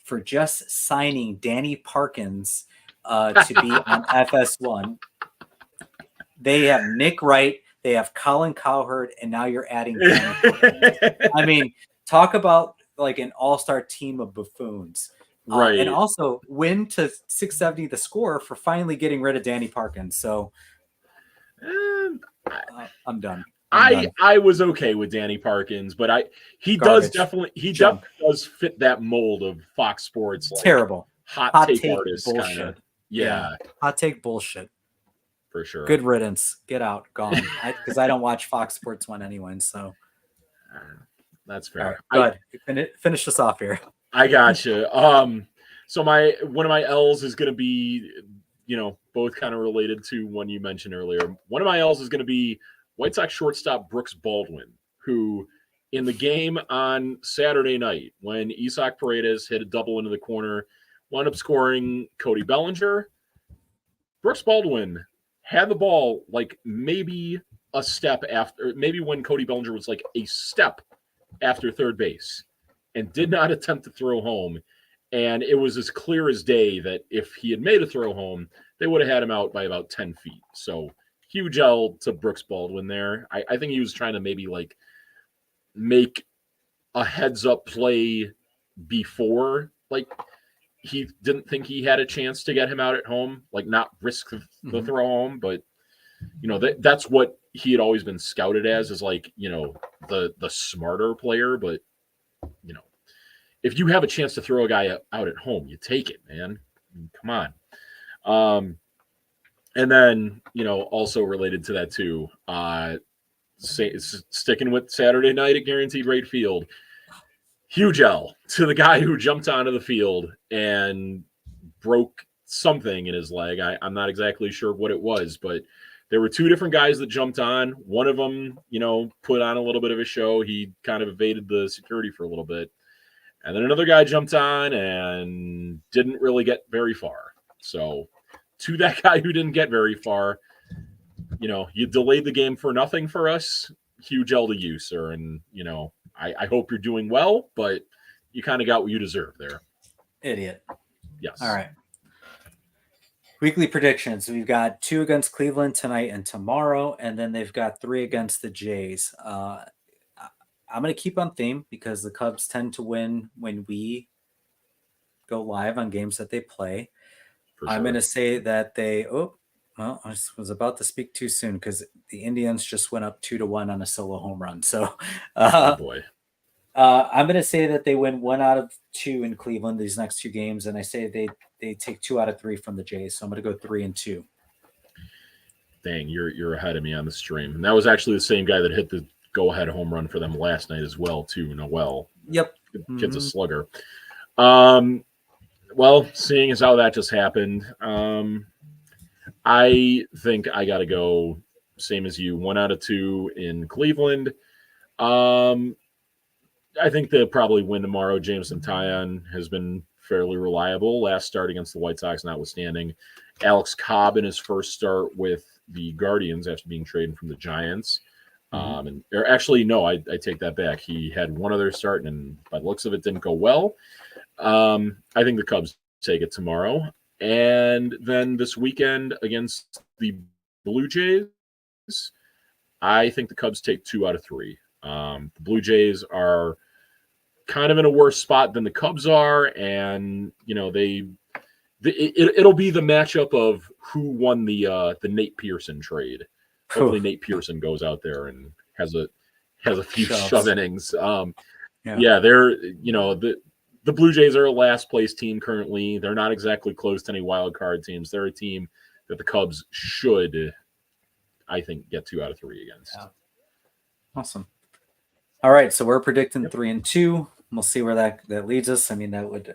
for just signing Danny Parkins to be on FS1. They have Nick Wright. They have Colin Cowherd, and now you're adding Danny Parkins. I mean, talk about like an all-star team of buffoons. Right. And also win to 670 the score for finally getting rid of Danny Parkins. So I'm done. I was okay with Danny Parkins, but he definitely does fit that mold of Fox Sports. Like, terrible. Hot take artist kind of. Yeah. Hot take bullshit. For sure. Good riddance. Get out. Gone. Because I don't watch Fox Sports 1 anyway. So that's fair. Right, good. Finish us off here. I gotcha. So one of my L's is going to be, both kind of related to one you mentioned earlier. One of my L's is going to be White Sox shortstop Brooks Baldwin, who in the game on Saturday night, when Isaac Paredes hit a double into the corner, wound up scoring Cody Bellinger. Brooks Baldwin had the ball like maybe a step after, maybe when Cody Bellinger was like a step after third base, and did not attempt to throw home. And it was as clear as day that if he had made a throw home, they would have had him out by about 10 feet. So huge L to Brooks Baldwin there. I think he was trying to maybe like make a heads up play before, like he didn't think he had a chance to get him out at home, like not risk the throw home. But, that's what he had always been scouted as, is like, the smarter player. But, if you have a chance to throw a guy out at home, you take it, man. I mean, come on. And then, also related to that too, sticking with Saturday night at Guaranteed Rate Field, huge L to the guy who jumped onto the field and broke something in his leg. I'm not exactly sure what it was, but there were two different guys that jumped on. One of them, put on a little bit of a show. He kind of evaded the security for a little bit. And then another guy jumped on and didn't really get very far. So to that guy who didn't get very far, you delayed the game for nothing for us. Huge L to you, sir. And, I hope you're doing well, but you kind of got what you deserve there. Idiot. Yes. All right. Weekly predictions. We've got 2 against Cleveland tonight and tomorrow, and then they've got 3 against the Jays. I'm going to keep on theme because the Cubs tend to win when we go live on games that they play. I'm going to say that I was about to speak too soon because the Indians just went up 2-1 on a solo home run. So, oh boy. I'm going to say that they win 1 out of 2 in Cleveland these next 2 games, and I say they take 2 out of 3 from the Jays. So I'm going to go 3-2. Dang, you're ahead of me on the stream. And that was actually the same guy that hit the go-ahead home run for them last night as well, too. Noel. Yep. Kid's a slugger. Well, seeing as how that just happened, I think I got to go same as you. 1 out of 2 in Cleveland. I think they'll probably win tomorrow. Jameson Tyon has been fairly reliable. Last start against the White Sox notwithstanding. Alex Cobb in his first start with the Guardians after being traded from the Giants. Or actually, no, I take that back. He had one other start, and by the looks of it, didn't go well. I think the Cubs take it tomorrow. And then this weekend against the Blue Jays, I think the Cubs take 2 out of 3. The Blue Jays are kind of in a worse spot than the Cubs are, and it'll be the matchup of who won the Nate Pearson trade. Hopefully, Nate Pearson goes out there and has a few shove innings. They're the Blue Jays are a last place team currently. They're not exactly close to any wild card teams. They're a team that the Cubs should, I think, get 2 out of 3 against. Yeah. Awesome. All right, so we're predicting 3-2. We'll see where that leads us. I mean, that would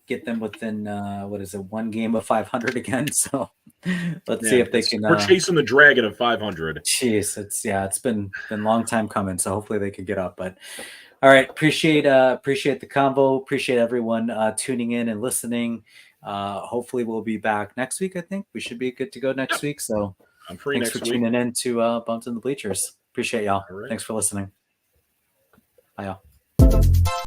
get them within one game of 500 again. So let's see if they can. We're chasing the dragon of 500. Jeez, it's been a long time coming. So hopefully they could get up. But all right, appreciate the convo. Appreciate everyone tuning in and listening. Hopefully we'll be back next week. I think we should be good to go next week. So I'm free thanks next for week. tuning in to Bumps in the Bleachers. Appreciate y'all. All right. Thanks for listening. Bye, y'all.